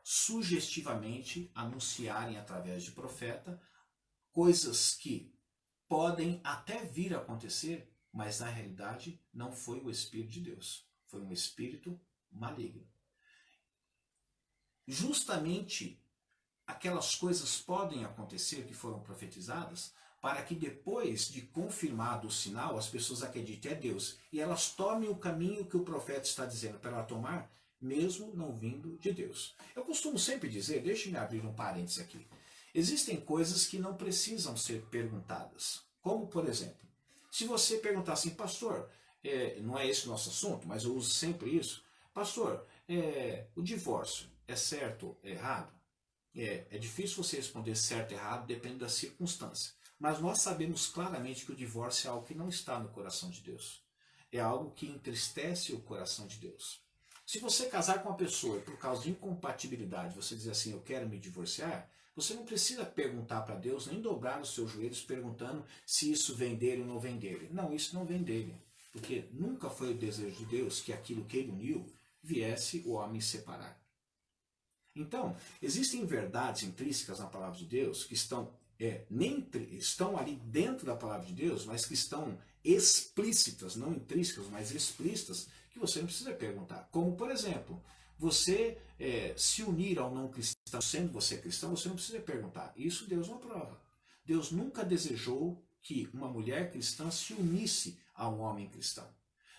sugestivamente anunciarem através de profeta coisas que podem até vir a acontecer, mas na realidade não foi o Espírito de Deus, foi um espírito maligno. Justamente aquelas coisas podem acontecer que foram profetizadas para que depois de confirmado o sinal, as pessoas acreditem em Deus e elas tomem o caminho que o profeta está dizendo para ela tomar, mesmo não vindo de Deus. Eu costumo sempre dizer, deixe-me abrir um parênteses aqui, existem coisas que não precisam ser perguntadas, como por exemplo, se você perguntar assim, pastor, não é esse o nosso assunto, mas eu uso sempre isso, pastor, o divórcio é certo ou errado? É difícil você responder certo ou errado, depende da circunstância. Mas nós sabemos claramente que o divórcio é algo que não está no coração de Deus. É algo que entristece o coração de Deus. Se você casar com uma pessoa e por causa de incompatibilidade você dizer assim, eu quero me divorciar, você não precisa perguntar para Deus, nem dobrar os seus joelhos perguntando se isso vem dele ou não vem dele. Não, isso não vem dele. Porque nunca foi o desejo de Deus que aquilo que ele uniu viesse o homem separar. Então, existem verdades intrínsecas na palavra de Deus que estão estão ali dentro da palavra de Deus, mas que estão explícitas, não intrínsecas, mas explícitas, que você não precisa perguntar. Como, por exemplo, você se unir ao não cristão, sendo você cristão, você não precisa perguntar. Isso Deus não aprova. Deus nunca desejou que uma mulher cristã se unisse a um homem cristão.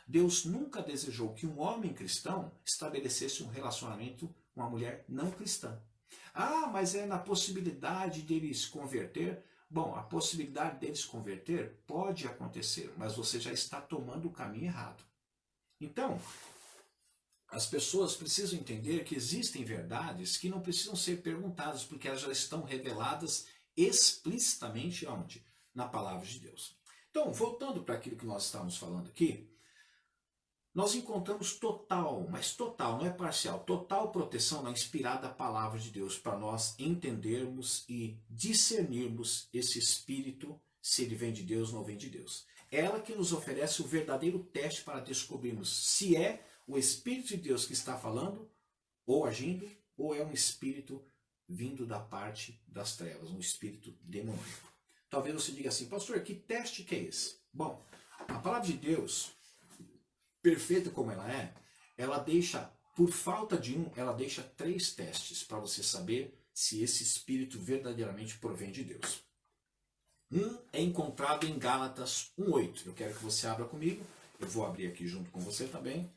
Deus nunca desejou que um homem cristão estabelecesse um relacionamento com uma mulher não cristã. Ah, mas é na possibilidade deles converter. Bom, a possibilidade deles converter pode acontecer, mas você já está tomando o caminho errado. Então, as pessoas precisam entender que existem verdades que não precisam ser perguntadas, porque elas já estão reveladas explicitamente onde? Na palavra de Deus. Então, voltando para aquilo que nós estávamos falando aqui, nós encontramos total, mas total, não é parcial, total proteção na inspirada palavra de Deus para nós entendermos e discernirmos esse espírito, se ele vem de Deus ou não vem de Deus. Ela que nos oferece o verdadeiro teste para descobrirmos se é o Espírito de Deus que está falando ou agindo, ou é um espírito vindo da parte das trevas, um espírito demoníaco. Talvez você diga assim, pastor, que teste que é esse? Bom, a palavra de Deus, perfeita como ela deixa, por falta de um, ela deixa 3 testes para você saber se esse espírito verdadeiramente provém de Deus. Um é encontrado em Gálatas 1:8. Eu quero que você abra comigo, eu vou abrir aqui junto com você também.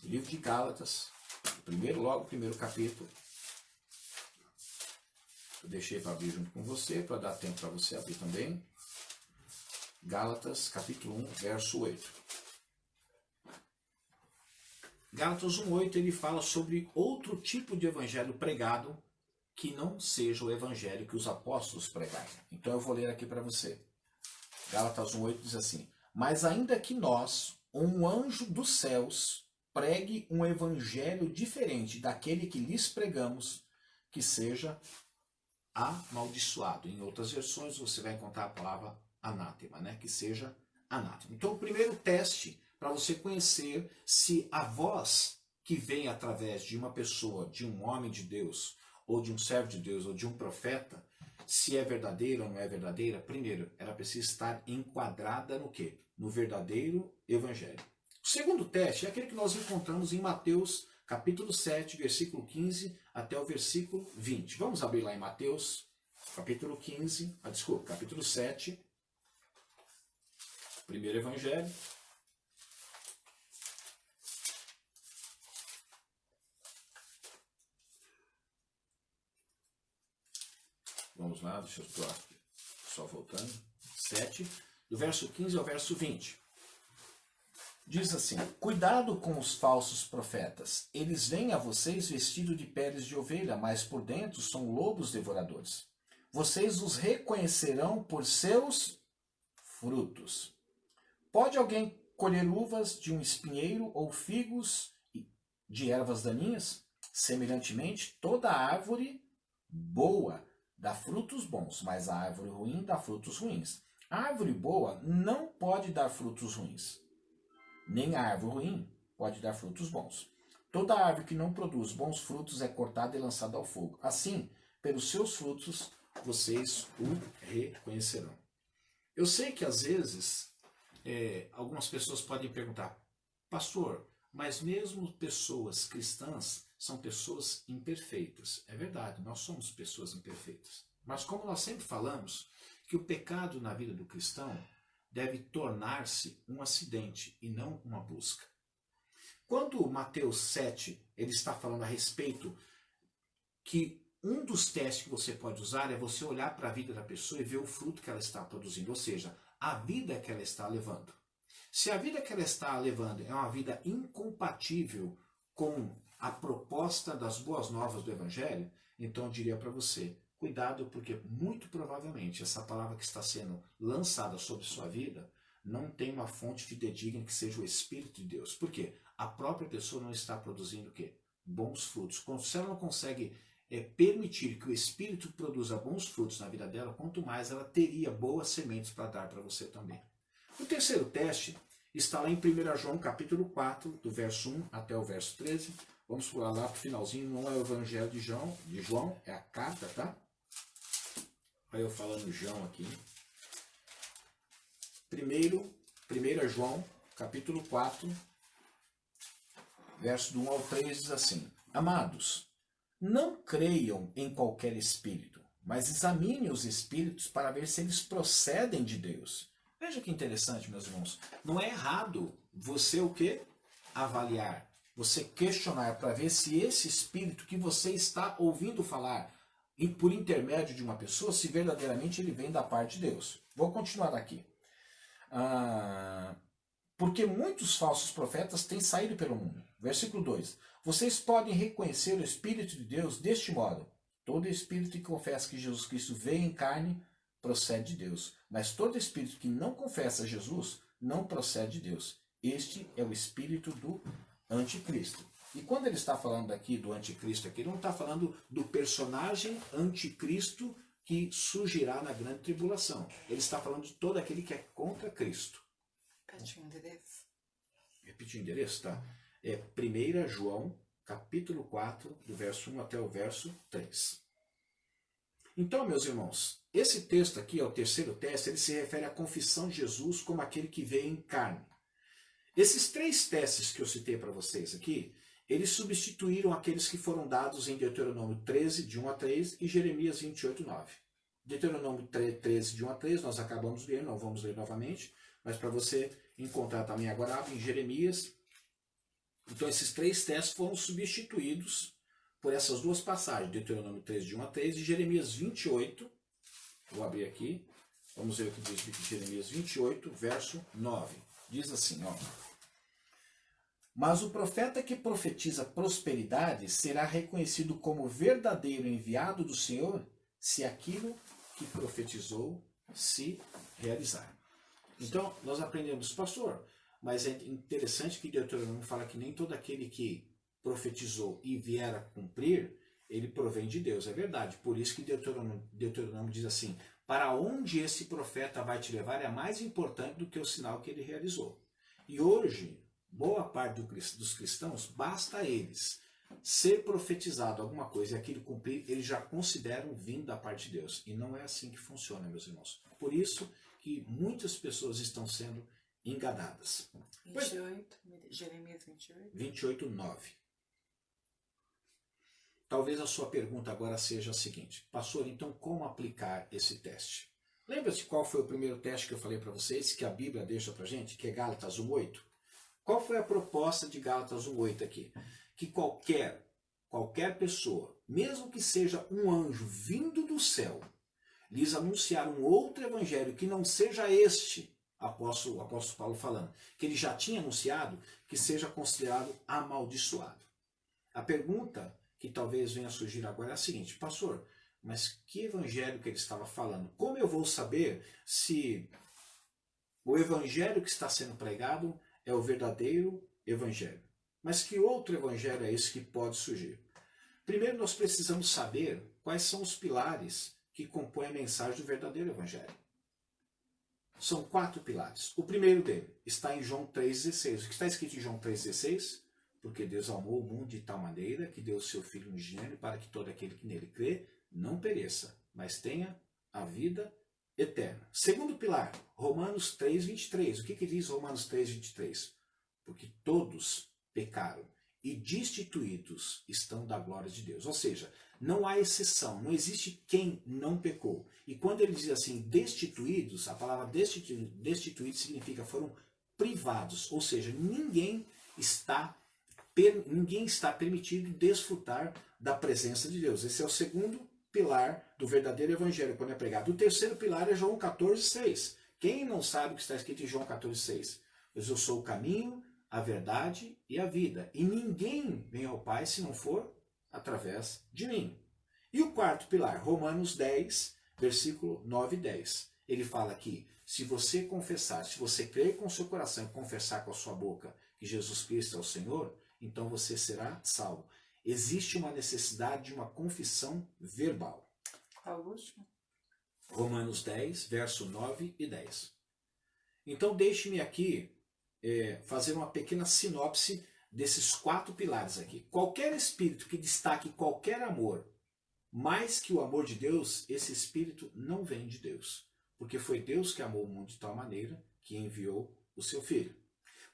O livro de Gálatas, o primeiro capítulo. Eu deixei para abrir junto com você, para dar tempo para você abrir também. Gálatas, capítulo 1, verso 8. Gálatas 1:8 ele fala sobre outro tipo de evangelho pregado que não seja o evangelho que os apóstolos pregaram. Então eu vou ler aqui para você. Gálatas 1:8 diz assim: mas ainda que nós, um anjo dos céus, pregue um evangelho diferente daquele que lhes pregamos, que seja amaldiçoado. Em outras versões você vai encontrar a palavra anátema, né? Que seja anátema. Então o primeiro teste para você conhecer se a voz que vem através de uma pessoa, de um homem de Deus, ou de um servo de Deus, ou de um profeta, se é verdadeira ou não é verdadeira, primeiro, ela precisa estar enquadrada no quê? No verdadeiro evangelho. O segundo teste é aquele que nós encontramos em Mateus, capítulo 7, versículo 15 até o versículo 20. Vamos abrir lá em Mateus, capítulo 7, primeiro evangelho. Vamos lá, deixa eu estar só voltando. 7, do verso 15 ao verso 20. Diz assim: cuidado com os falsos profetas. Eles vêm a vocês vestidos de peles de ovelha, mas por dentro são lobos devoradores. Vocês os reconhecerão por seus frutos. Pode alguém colher uvas de um espinheiro ou figos de ervas daninhas? Semelhantemente, toda árvore boa dá frutos bons, mas a árvore ruim dá frutos ruins. A árvore boa não pode dar frutos ruins, nem a árvore ruim pode dar frutos bons. Toda árvore que não produz bons frutos é cortada e lançada ao fogo. Assim, pelos seus frutos, vocês o reconhecerão. Eu sei que às vezes, algumas pessoas podem perguntar, pastor, mas mesmo pessoas cristãs são pessoas imperfeitas. É verdade, nós somos pessoas imperfeitas. Mas como nós sempre falamos, que o pecado na vida do cristão deve tornar-se um acidente e não uma busca. Quando Mateus 7 ele está falando a respeito que um dos testes que você pode usar é você olhar para a vida da pessoa e ver o fruto que ela está produzindo, ou seja, a vida que ela está levando. Se a vida que ela está levando é uma vida incompatível com a proposta das boas novas do Evangelho, então eu diria para você, cuidado, porque muito provavelmente essa palavra que está sendo lançada sobre sua vida não tem uma fonte fidedigna que seja o Espírito de Deus. Por quê? A própria pessoa não está produzindo o quê? Bons frutos. Se ela não consegue permitir que o Espírito produza bons frutos na vida dela, quanto mais ela teria boas sementes para dar para você também. O terceiro teste está lá em 1 João capítulo 4, do verso 1 até o verso 13. Vamos pular lá para o finalzinho, não é o Evangelho de João, é a carta, tá? Olha eu falando João aqui. 1 João, capítulo 4, verso do 1 ao 3, diz assim: Amados, não creiam em qualquer espírito, mas examinem os espíritos para ver se eles procedem de Deus. Veja que interessante, meus irmãos. Não é errado você o quê? Avaliar, você questionar para ver se esse espírito que você está ouvindo falar por intermédio de uma pessoa, se verdadeiramente ele vem da parte de Deus. Vou continuar aqui. Porque muitos falsos profetas têm saído pelo mundo. Versículo 2. Vocês podem reconhecer o Espírito de Deus deste modo. Todo espírito que confessa que Jesus Cristo veio em carne procede de Deus. Mas todo espírito que não confessa Jesus não procede de Deus. Este é o espírito do anticristo. E quando ele está falando aqui do anticristo, aqui, ele não está falando do personagem anticristo que surgirá na grande tribulação. Ele está falando de todo aquele que é contra Cristo. Repete o endereço. Repete o endereço, tá? É 1 João, capítulo 4, do verso 1 até o verso 3. Então, meus irmãos, esse texto aqui, o terceiro teste, ele se refere à confissão de Jesus como aquele que veio em carne. Esses três testes que eu citei para vocês aqui, eles substituíram aqueles que foram dados em Deuteronômio 13, de 1 a 3 e Jeremias 28, 9. Deuteronômio 13, de 1 a 3, nós acabamos de ler, não vamos ler novamente, mas para você encontrar também agora, abre em Jeremias. Então esses três testes foram substituídos por essas duas passagens, Deuteronômio 13, de 1 a 3 e Jeremias 28, vou abrir aqui, vamos ver o que diz Jeremias 28, verso 9. Diz assim, ó. Mas o profeta que profetiza prosperidade será reconhecido como verdadeiro enviado do Senhor se aquilo que profetizou se realizar. Então, nós aprendemos, pastor, mas é interessante que Deuteronômio fala que nem todo aquele que profetizou e vier a cumprir, ele provém de Deus. É verdade, por isso que Deuteronômio diz assim, para onde esse profeta vai te levar é mais importante do que o sinal que ele realizou. E hoje, boa parte dos cristãos, basta a eles ser profetizado alguma coisa e aquilo cumprir, eles já consideram vindo da parte de Deus. E não é assim que funciona, meus irmãos. Por isso que muitas pessoas estão sendo enganadas. 28, Jeremias 28. 28, 9. Talvez a sua pergunta agora seja a seguinte, pastor, então como aplicar esse teste? Lembra-se qual foi o primeiro teste que eu falei para vocês, que a Bíblia deixa para a gente, que é Gálatas 1:8? Qual foi a proposta de Gálatas 1:8 aqui? Que qualquer pessoa, mesmo que seja um anjo vindo do céu, lhes anunciar um outro evangelho que não seja este, o apóstolo Paulo falando, que ele já tinha anunciado, que seja considerado amaldiçoado. A pergunta que talvez venha a surgir agora é a seguinte, pastor, mas que evangelho que ele estava falando? Como eu vou saber se o evangelho que está sendo pregado é o verdadeiro evangelho? Mas que outro evangelho é esse que pode surgir? Primeiro nós precisamos saber quais são os pilares que compõem a mensagem do verdadeiro evangelho. São 4 pilares. O primeiro dele está em João 3,16. O que está escrito em João 3,16? Porque Deus amou o mundo de tal maneira que deu o seu Filho unigênito para que todo aquele que nele crê não pereça, mas tenha a vida eterna. Segundo pilar, Romanos 3,23. O que diz Romanos 3,23? Porque todos pecaram e destituídos estão da glória de Deus. Ou seja, não há exceção, não existe quem não pecou. E quando ele diz assim, destituídos, a palavra destituído significa foram privados, ou seja, ninguém está permitido desfrutar da presença de Deus. Esse é o segundo pilar do verdadeiro evangelho quando é pregado. O terceiro pilar é João 14,6. Quem não sabe o que está escrito em João 14,6? Pois eu sou o caminho, a verdade e a vida. E ninguém vem ao Pai se não for através de mim. E o quarto pilar, Romanos 10, versículo 9 e 10. Ele fala aqui, se você confessar, se você crer com o seu coração e confessar com a sua boca que Jesus Cristo é o Senhor, então você será salvo. Existe uma necessidade de uma confissão verbal. Qual o último? Romanos 10, verso 9 e 10. Então deixe-me aqui fazer uma pequena sinopse desses 4 pilares aqui. Qualquer espírito que destaque qualquer amor, mais que o amor de Deus, esse espírito não vem de Deus. Porque foi Deus que amou o mundo de tal maneira que enviou o seu Filho.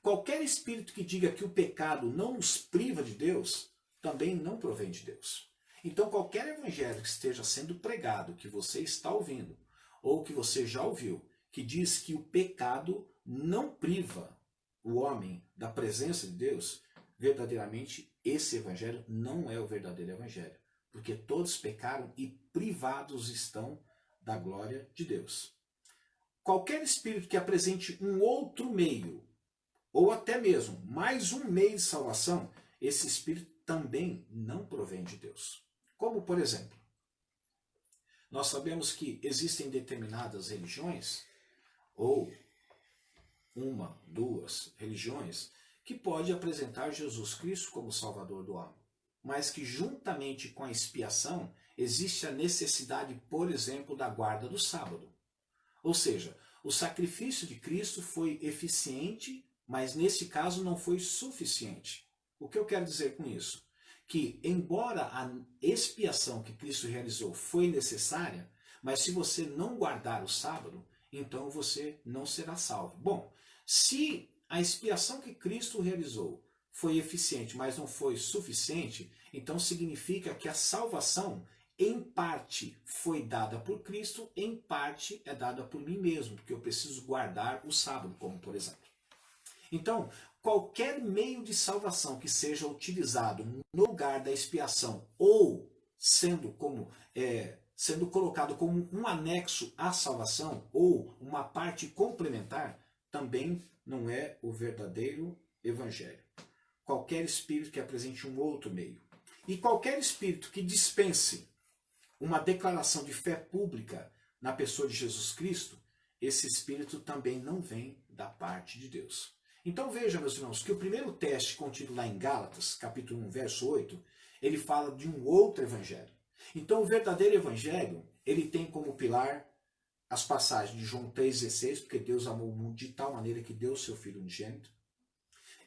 Qualquer espírito que diga que o pecado não nos priva de Deus, também não provém de Deus. Então qualquer evangelho que esteja sendo pregado, que você está ouvindo, ou que você já ouviu, que diz que o pecado não priva o homem da presença de Deus, verdadeiramente esse evangelho não é o verdadeiro evangelho. Porque todos pecaram e privados estão da glória de Deus. Qualquer espírito que apresente um outro meio, ou até mesmo mais um meio de salvação, esse espírito também não provém de Deus. Como, por exemplo, nós sabemos que existem determinadas religiões, ou uma, 2 religiões, que pode apresentar Jesus Cristo como Salvador do homem. Mas que juntamente com a expiação, existe a necessidade, por exemplo, da guarda do sábado. Ou seja, o sacrifício de Cristo foi eficiente, mas nesse caso não foi suficiente. O que eu quero dizer com isso? Que embora a expiação que Cristo realizou foi necessária, mas se você não guardar o sábado, então você não será salvo. Bom, se a expiação que Cristo realizou foi eficiente, mas não foi suficiente, então significa que a salvação, em parte, foi dada por Cristo, em parte é dada por mim mesmo, porque eu preciso guardar o sábado, como por exemplo. Então, qualquer meio de salvação que seja utilizado no lugar da expiação ou sendo colocado como um anexo à salvação ou uma parte complementar, também não é o verdadeiro evangelho. Qualquer espírito que apresente um outro meio. E qualquer espírito que dispense uma declaração de fé pública na pessoa de Jesus Cristo, esse espírito também não vem da parte de Deus. Então veja, meus irmãos, que o primeiro teste contido lá em Gálatas, capítulo 1, verso 8, ele fala de um outro evangelho. Então o verdadeiro evangelho, ele tem como pilar as passagens de João 3,16, porque Deus amou o mundo de tal maneira que deu o seu Filho unigênito.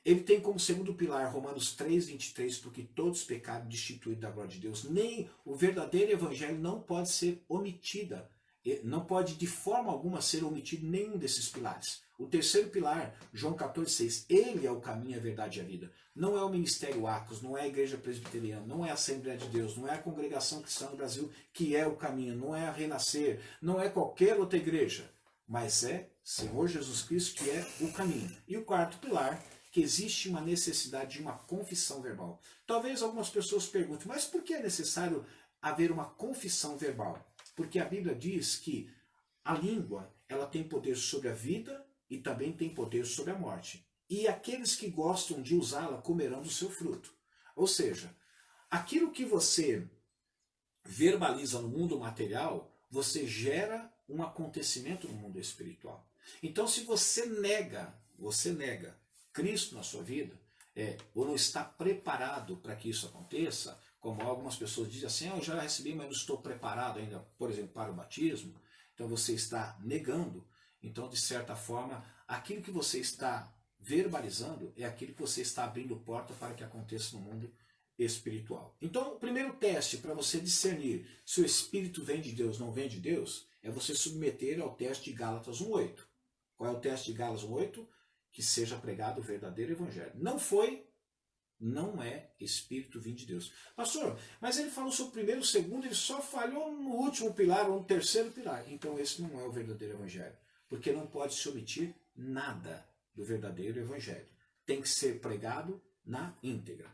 Ele tem como segundo pilar Romanos 3,23, porque todos pecaram destituídos da glória de Deus. Nem o verdadeiro evangelho não pode ser omitida. Não pode de forma alguma ser omitido nenhum desses pilares. O terceiro pilar, João 14,6. Ele é o caminho, a verdade e a vida. Não é o Ministério Acos, não é a Igreja Presbiteriana, não é a Assembleia de Deus, não é a Congregação Cristã no Brasil que é o caminho, não é a Renascer, não é qualquer outra igreja, mas é Senhor Jesus Cristo que é o caminho. E o quarto pilar, que existe uma necessidade de uma confissão verbal. Talvez algumas pessoas perguntem, mas por que é necessário haver uma confissão verbal? Porque a Bíblia diz que a língua ela tem poder sobre a vida e também tem poder sobre a morte. E aqueles que gostam de usá-la comerão do seu fruto. Ou seja, aquilo que você verbaliza no mundo material, você gera um acontecimento no mundo espiritual. Então se você nega Cristo na sua vida, ou não está preparado para que isso aconteça, como algumas pessoas dizem assim, eu já recebi, mas não estou preparado ainda, por exemplo, para o batismo, então você está negando. Então, de certa forma, aquilo que você está verbalizando é aquilo que você está abrindo porta para que aconteça no mundo espiritual. Então, o primeiro teste para você discernir se o Espírito vem de Deus ou não vem de Deus, é você submeter ao teste de Gálatas 1,8. Qual é o teste de Gálatas 1,8? Que seja pregado o verdadeiro evangelho. Não é Espírito vindo de Deus. Pastor, mas ele falou sobre o primeiro, o segundo, ele só falhou no último pilar ou no terceiro pilar. Então esse não é o verdadeiro evangelho. Porque não pode se omitir nada do verdadeiro evangelho. Tem que ser pregado na íntegra.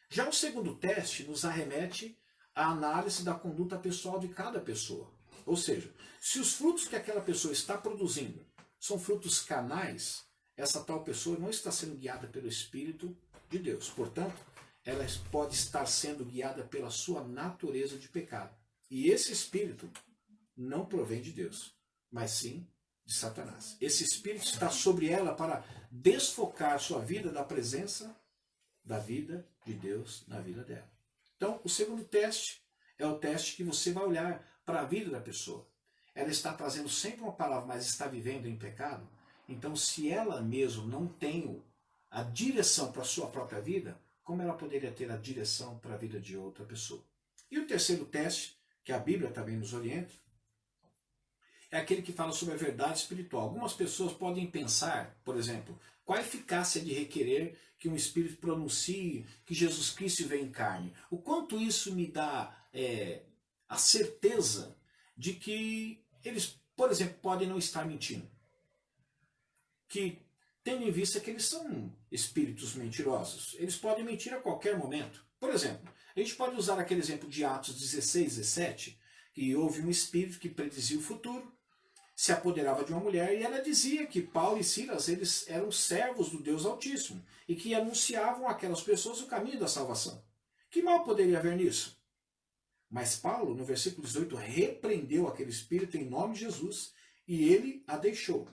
Já o segundo teste nos arremete à análise da conduta pessoal de cada pessoa. Ou seja, se os frutos que aquela pessoa está produzindo são frutos carnais, essa tal pessoa não está sendo guiada pelo Espírito de Deus. Portanto, ela pode estar sendo guiada pela sua natureza de pecado. E esse espírito não provém de Deus, mas sim de Satanás. Esse espírito está sobre ela para desfocar sua vida da presença da vida de Deus na vida dela. Então, o segundo teste é o teste que você vai olhar para a vida da pessoa. Ela está trazendo sempre uma palavra, mas está vivendo em pecado. Então, se ela mesmo não tem a direção para a sua própria vida, como ela poderia ter a direção para a vida de outra pessoa? E o terceiro teste, que a Bíblia também nos orienta, é aquele que fala sobre a verdade espiritual. Algumas pessoas podem pensar, por exemplo, qual a eficácia de requerer que um espírito pronuncie que Jesus Cristo veio em carne? O quanto isso me dá a certeza de que eles, por exemplo, podem não estar mentindo? Que, tendo em vista que eles são espíritos mentirosos, eles podem mentir a qualquer momento. Por exemplo, a gente pode usar aquele exemplo de Atos 16, 17, que houve um espírito que predizia o futuro, se apoderava de uma mulher e ela dizia que Paulo e Silas eles eram servos do Deus Altíssimo e que anunciavam àquelas pessoas o caminho da salvação. Que mal poderia haver nisso? Mas Paulo, no versículo 18, repreendeu aquele espírito em nome de Jesus e ele a deixou.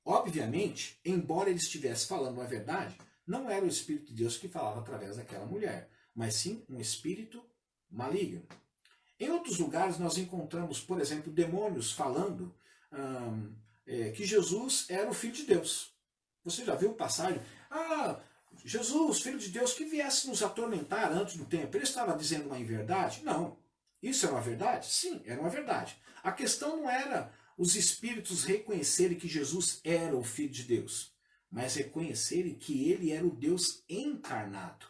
Obviamente, embora ele estivesse falando a verdade, não era o Espírito de Deus que falava através daquela mulher, mas sim um espírito maligno. Em outros lugares nós encontramos, por exemplo, demônios falando que Jesus era o Filho de Deus. Você já viu passagem? Jesus, Filho de Deus, que viesse nos atormentar antes do tempo. Ele estava dizendo uma inverdade? Não. Isso era uma verdade? Sim, era uma verdade. A questão não era os espíritos reconhecerem que Jesus era o Filho de Deus, mas reconhecerem que ele era o Deus encarnado.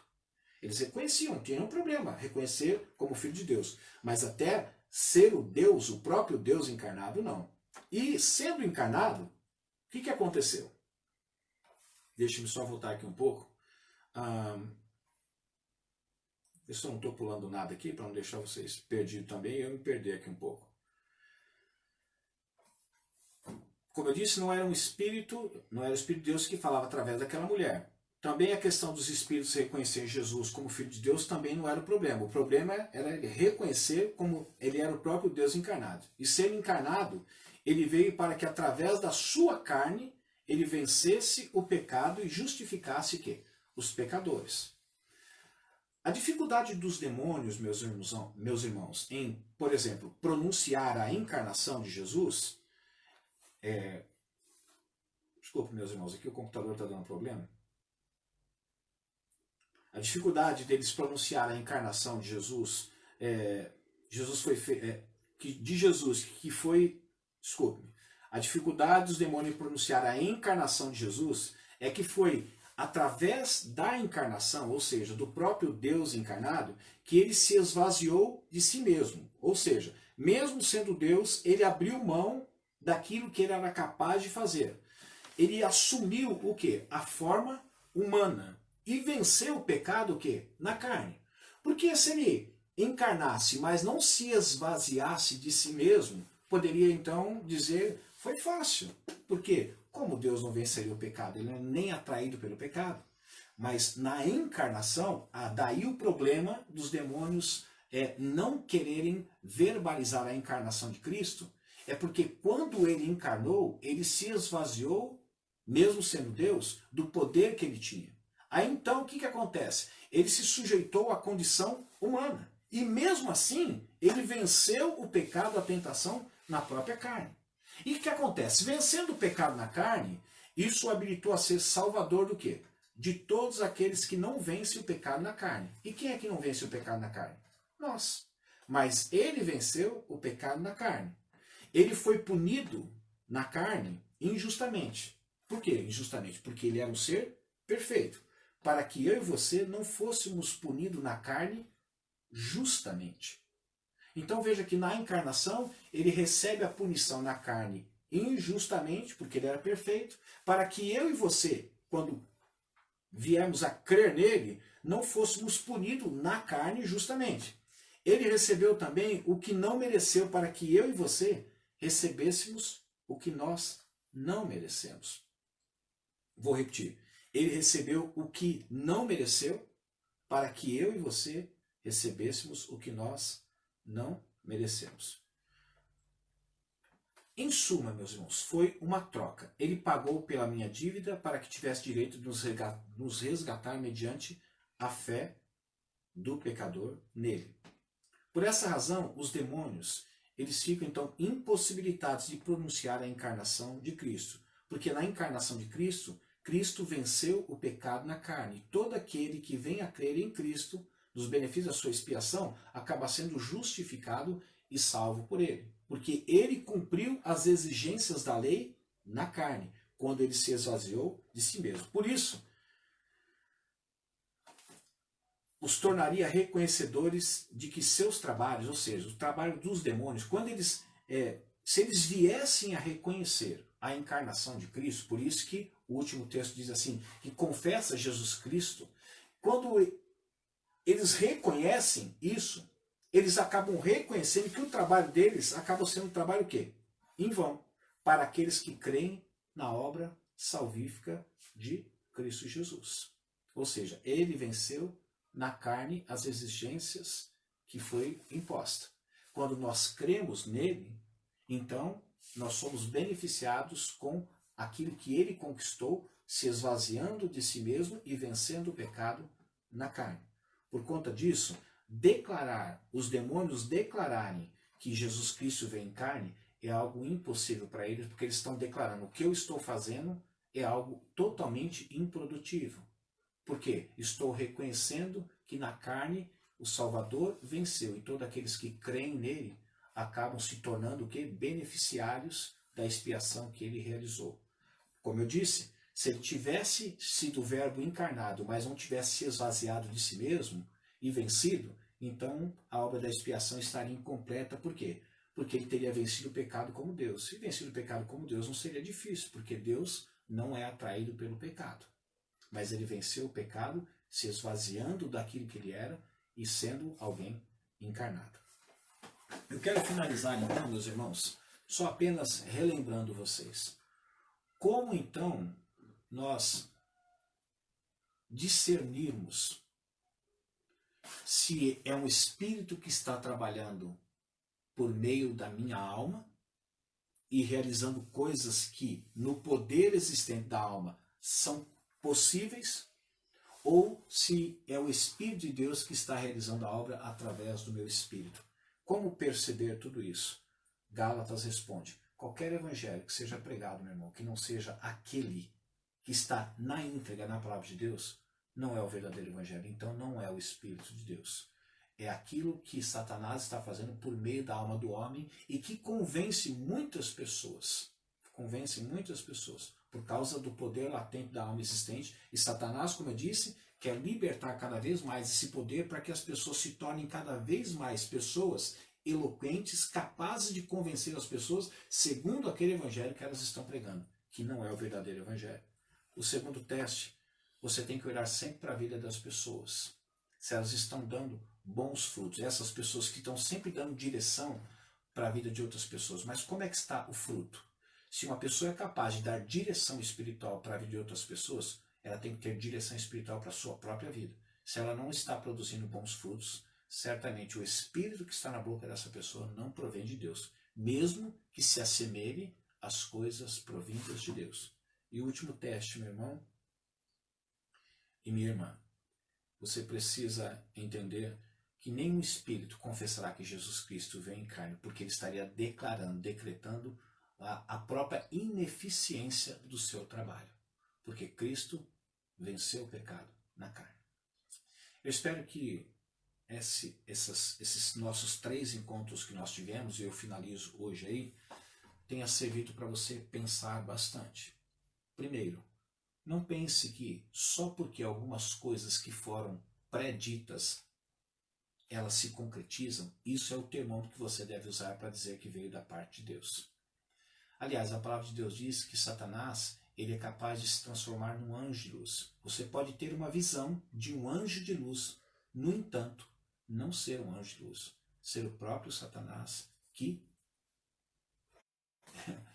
Eles reconheciam, não tinha nenhum problema reconhecer como Filho de Deus, mas até ser o Deus, o próprio Deus encarnado, não. E sendo encarnado, o que aconteceu? Deixe-me só voltar aqui um pouco. Eu só não estou pulando nada aqui para não deixar vocês perdidos também e eu me perder aqui um pouco. Como eu disse, não era o Espírito de Deus que falava através daquela mulher. Também a questão dos espíritos reconhecer Jesus como Filho de Deus também não era o problema. O problema era ele reconhecer como ele era o próprio Deus encarnado. E sendo encarnado, ele veio para que através da sua carne ele vencesse o pecado e justificasse o quê? Os pecadores. A dificuldade dos demônios, meus irmãos, em, por exemplo, pronunciar a encarnação de Jesus... Desculpe, meus irmãos, aqui o computador está dando problema. A dificuldade deles pronunciar a encarnação de Jesus, a dificuldade dos demônios em pronunciar a encarnação de Jesus é que foi através da encarnação, ou seja, do próprio Deus encarnado, que ele se esvaziou de si mesmo. Ou seja, mesmo sendo Deus, ele abriu mão daquilo que ele era capaz de fazer. Ele assumiu o quê? A forma humana. E venceu o pecado o quê? Na carne. Porque se ele encarnasse, mas não se esvaziasse de si mesmo, poderia então dizer, foi fácil. Por quê? Como Deus não venceria o pecado? Ele não é nem atraído pelo pecado. Mas na encarnação, daí o problema dos demônios não quererem verbalizar a encarnação de Cristo, é porque quando ele encarnou, ele se esvaziou, mesmo sendo Deus, do poder que ele tinha. Aí então o que acontece? Ele se sujeitou à condição humana. E mesmo assim, ele venceu o pecado, a tentação na própria carne. E o que acontece? Vencendo o pecado na carne, isso o habilitou a ser salvador do quê? De todos aqueles que não vencem o pecado na carne. E quem é que não vence o pecado na carne? Nós. Mas ele venceu o pecado na carne. Ele foi punido na carne injustamente. Por quê? Injustamente porque ele era um ser perfeito. Para que eu e você não fôssemos punidos na carne justamente. Então veja que na encarnação ele recebe a punição na carne injustamente, porque ele era perfeito, para que eu e você, quando viermos a crer nele, não fôssemos punidos na carne justamente. Ele recebeu também o que não mereceu, para que eu e você recebêssemos o que nós não merecemos. Vou repetir. Ele recebeu o que não mereceu para que eu e você recebêssemos o que nós não merecemos. Em suma, meus irmãos, foi uma troca. Ele pagou pela minha dívida para que tivesse direito de nos resgatar mediante a fé do pecador nele. Por essa razão, os demônios, eles ficam então impossibilitados de pronunciar a encarnação de Cristo. Porque na encarnação de Cristo, Cristo venceu o pecado na carne. Todo aquele que vem a crer em Cristo, nos benefícios da sua expiação, acaba sendo justificado e salvo por ele. Porque ele cumpriu as exigências da lei na carne, quando ele se esvaziou de si mesmo. Por isso, os tornaria reconhecedores de que seus trabalhos, ou seja, o trabalho dos demônios, quando eles, se eles viessem a reconhecer a encarnação de Cristo, por isso que o último texto diz assim, que confessa Jesus Cristo, quando eles reconhecem isso, eles acabam reconhecendo que o trabalho deles acaba sendo um trabalho o quê? Em vão, para aqueles que creem na obra salvífica de Cristo Jesus. Ou seja, ele venceu na carne as exigências que foi imposta. Quando nós cremos nele, então nós somos beneficiados com aquilo que ele conquistou, se esvaziando de si mesmo e vencendo o pecado na carne. Por conta disso, os demônios declararem que Jesus Cristo veio em carne é algo impossível para eles, porque eles estão declarando o que eu estou fazendo é algo totalmente improdutivo. Por quê? Estou reconhecendo que na carne o Salvador venceu e todos aqueles que creem nele acabam se tornando o quê? Beneficiários da expiação que ele realizou. Como eu disse, se ele tivesse sido o verbo encarnado, mas não tivesse se esvaziado de si mesmo e vencido, então a obra da expiação estaria incompleta. Por quê? Porque ele teria vencido o pecado como Deus. Se vencido o pecado como Deus não seria difícil, porque Deus não é atraído pelo pecado. Mas ele venceu o pecado, se esvaziando daquilo que ele era e sendo alguém encarnado. Eu quero finalizar então, meus irmãos, só apenas relembrando vocês. Como então nós discernirmos se é um espírito que está trabalhando por meio da minha alma e realizando coisas que no poder existente da alma são possíveis, ou se é o Espírito de Deus que está realizando a obra através do meu espírito. Como perceber tudo isso? Gálatas responde, qualquer evangelho que seja pregado, meu irmão, que não seja aquele que está na íntegra na palavra de Deus, não é o verdadeiro evangelho, então não é o Espírito de Deus. É aquilo que Satanás está fazendo por meio da alma do homem e que convence muitas pessoas. Convence muitas pessoas por causa do poder latente da alma existente. E Satanás, como eu disse, quer libertar cada vez mais esse poder para que as pessoas se tornem cada vez mais pessoas eloquentes, capazes de convencer as pessoas segundo aquele evangelho que elas estão pregando, que não é o verdadeiro evangelho. O segundo teste, você tem que olhar sempre para a vida das pessoas. Se elas estão dando bons frutos, essas pessoas que estão sempre dando direção para a vida de outras pessoas. Mas como é que está o fruto? Se uma pessoa é capaz de dar direção espiritual para a vida de outras pessoas, ela tem que ter direção espiritual para a sua própria vida. Se ela não está produzindo bons frutos, certamente o espírito que está na boca dessa pessoa não provém de Deus, mesmo que se assemelhe às coisas provindas de Deus. E o último teste, meu irmão e minha irmã, você precisa entender que nenhum espírito confessará que Jesus Cristo veio em carne, porque ele estaria declarando, decretando a própria ineficiência do seu trabalho. Porque Cristo venceu o pecado na carne. Eu espero que esses nossos 3 encontros que nós tivemos, e eu finalizo hoje aí, tenha servido para você pensar bastante. Primeiro, não pense que só porque algumas coisas que foram preditas elas se concretizam, isso é o termômetro que você deve usar para dizer que veio da parte de Deus. Aliás, a palavra de Deus diz que Satanás ele é capaz de se transformar num anjo de luz. Você pode ter uma visão de um anjo de luz, no entanto, não ser um anjo de luz, ser o próprio Satanás que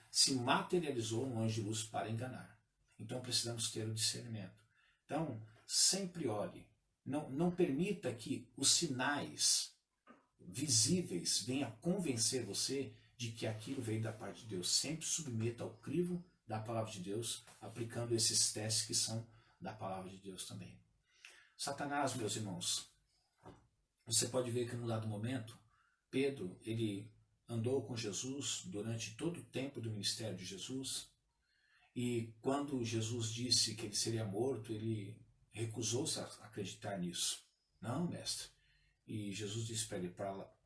se materializou um anjo de luz para enganar. Então precisamos ter o discernimento. Então, sempre olhe. Não permita que os sinais visíveis venham convencer você de que aquilo veio da parte de Deus. Sempre submeta ao crivo da palavra de Deus, aplicando esses testes que são da palavra de Deus também. Satanás, meus irmãos, você pode ver que num dado momento, Pedro, ele andou com Jesus durante todo o tempo do ministério de Jesus, e quando Jesus disse que ele seria morto, ele recusou-se a acreditar nisso. Não, mestre. E Jesus disse para ele,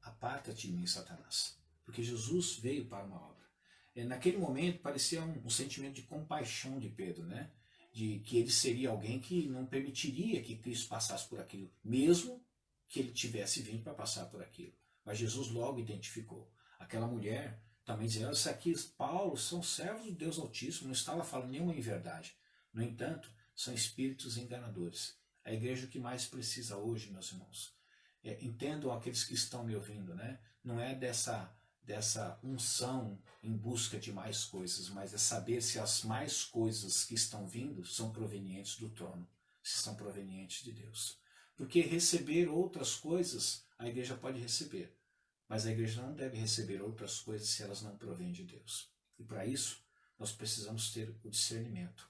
aparta-te de mim, Satanás. Porque Jesus veio para uma obra. Naquele momento parecia um sentimento de compaixão de Pedro, né? De que ele seria alguém que não permitiria que Cristo passasse por aquilo, mesmo que ele tivesse vindo para passar por aquilo. Mas Jesus logo identificou. Aquela mulher também dizendo, isso aqui, Paulo, são servos do Deus Altíssimo, não estava falando nenhuma inverdade. No entanto, são espíritos enganadores. A igreja o que mais precisa hoje, meus irmãos, entendam aqueles que estão me ouvindo, né? Não é dessa unção em busca de mais coisas, mas é saber se as mais coisas que estão vindo são provenientes do trono, se são provenientes de Deus. Porque receber outras coisas, a igreja pode receber, mas a igreja não deve receber outras coisas se elas não provêm de Deus. E para isso, nós precisamos ter o discernimento.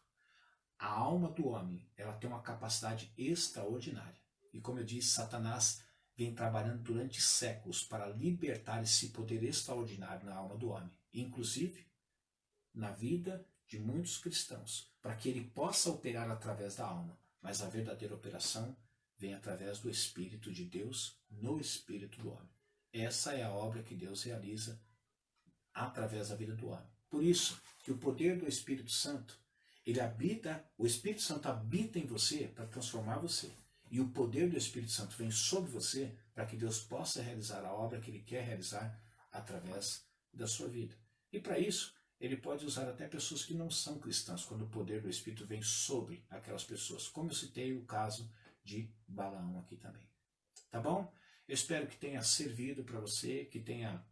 A alma do homem, ela tem uma capacidade extraordinária. E como eu disse, Satanás vem trabalhando durante séculos para libertar esse poder extraordinário na alma do homem, inclusive na vida de muitos cristãos, para que ele possa operar através da alma, mas a verdadeira operação vem através do Espírito de Deus no espírito do homem. Essa é a obra que Deus realiza através da vida do homem. Por isso que o poder do Espírito Santo, o Espírito Santo habita em você para transformar você. E o poder do Espírito Santo vem sobre você para que Deus possa realizar a obra que Ele quer realizar através da sua vida. E para isso, Ele pode usar até pessoas que não são cristãs, quando o poder do Espírito vem sobre aquelas pessoas. Como eu citei o caso de Balaão aqui também. Tá bom? Eu espero que tenha servido para você, que tenha...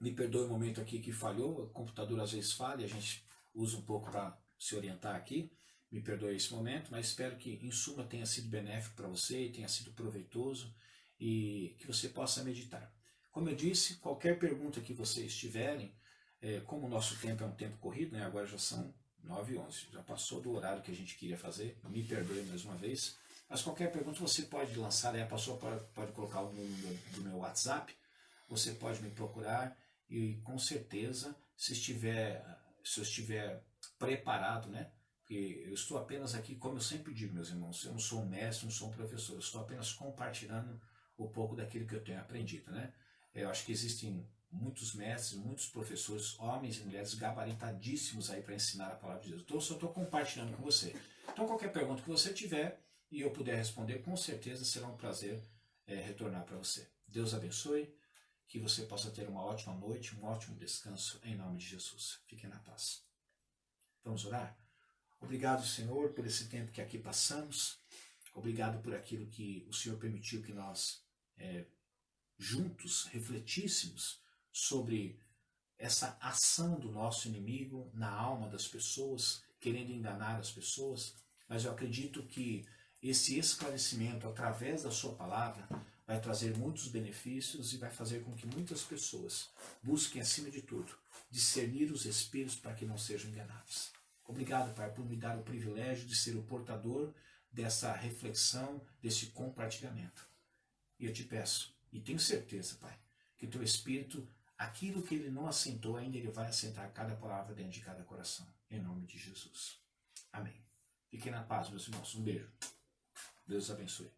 Me perdoe o momento aqui que falhou, o computador às vezes falha, a gente usa um pouco para se orientar aqui. Me perdoe esse momento, mas espero que, em suma, tenha sido benéfico para você, tenha sido proveitoso e que você possa meditar. Como eu disse, qualquer pergunta que vocês tiverem, como o nosso tempo é um tempo corrido, né, agora já são 9h11, já passou do horário que a gente queria fazer, me perdoe mais uma vez, mas qualquer pergunta você pode lançar, aí a pessoa pode colocar o número do meu WhatsApp, você pode me procurar e com certeza, se eu estiver preparado, né, porque eu estou apenas aqui, como eu sempre digo, meus irmãos, eu não sou um mestre, não sou um professor, eu estou apenas compartilhando um pouco daquilo que eu tenho aprendido, né? Eu acho que existem muitos mestres, muitos professores, homens e mulheres gabaritadíssimos aí para ensinar a palavra de Deus. Então eu só estou compartilhando com você. Então qualquer pergunta que você tiver e eu puder responder, com certeza será um prazer retornar para você. Deus abençoe, que você possa ter uma ótima noite, um ótimo descanso, em nome de Jesus. Fiquem na paz. Vamos orar? Obrigado, Senhor, por esse tempo que aqui passamos. Obrigado por aquilo que o Senhor permitiu que nós juntos refletíssemos sobre essa ação do nosso inimigo na alma das pessoas, querendo enganar as pessoas. Mas eu acredito que esse esclarecimento, através da sua palavra, vai trazer muitos benefícios e vai fazer com que muitas pessoas busquem, acima de tudo, discernir os espíritos para que não sejam enganados. Obrigado, Pai, por me dar o privilégio de ser o portador dessa reflexão, desse compartilhamento. E eu te peço, e tenho certeza, Pai, que o Teu Espírito, aquilo que Ele não assentou ainda, Ele vai assentar cada palavra dentro de cada coração. Em nome de Jesus. Amém. Fiquem na paz, meus irmãos. Um beijo. Deus abençoe.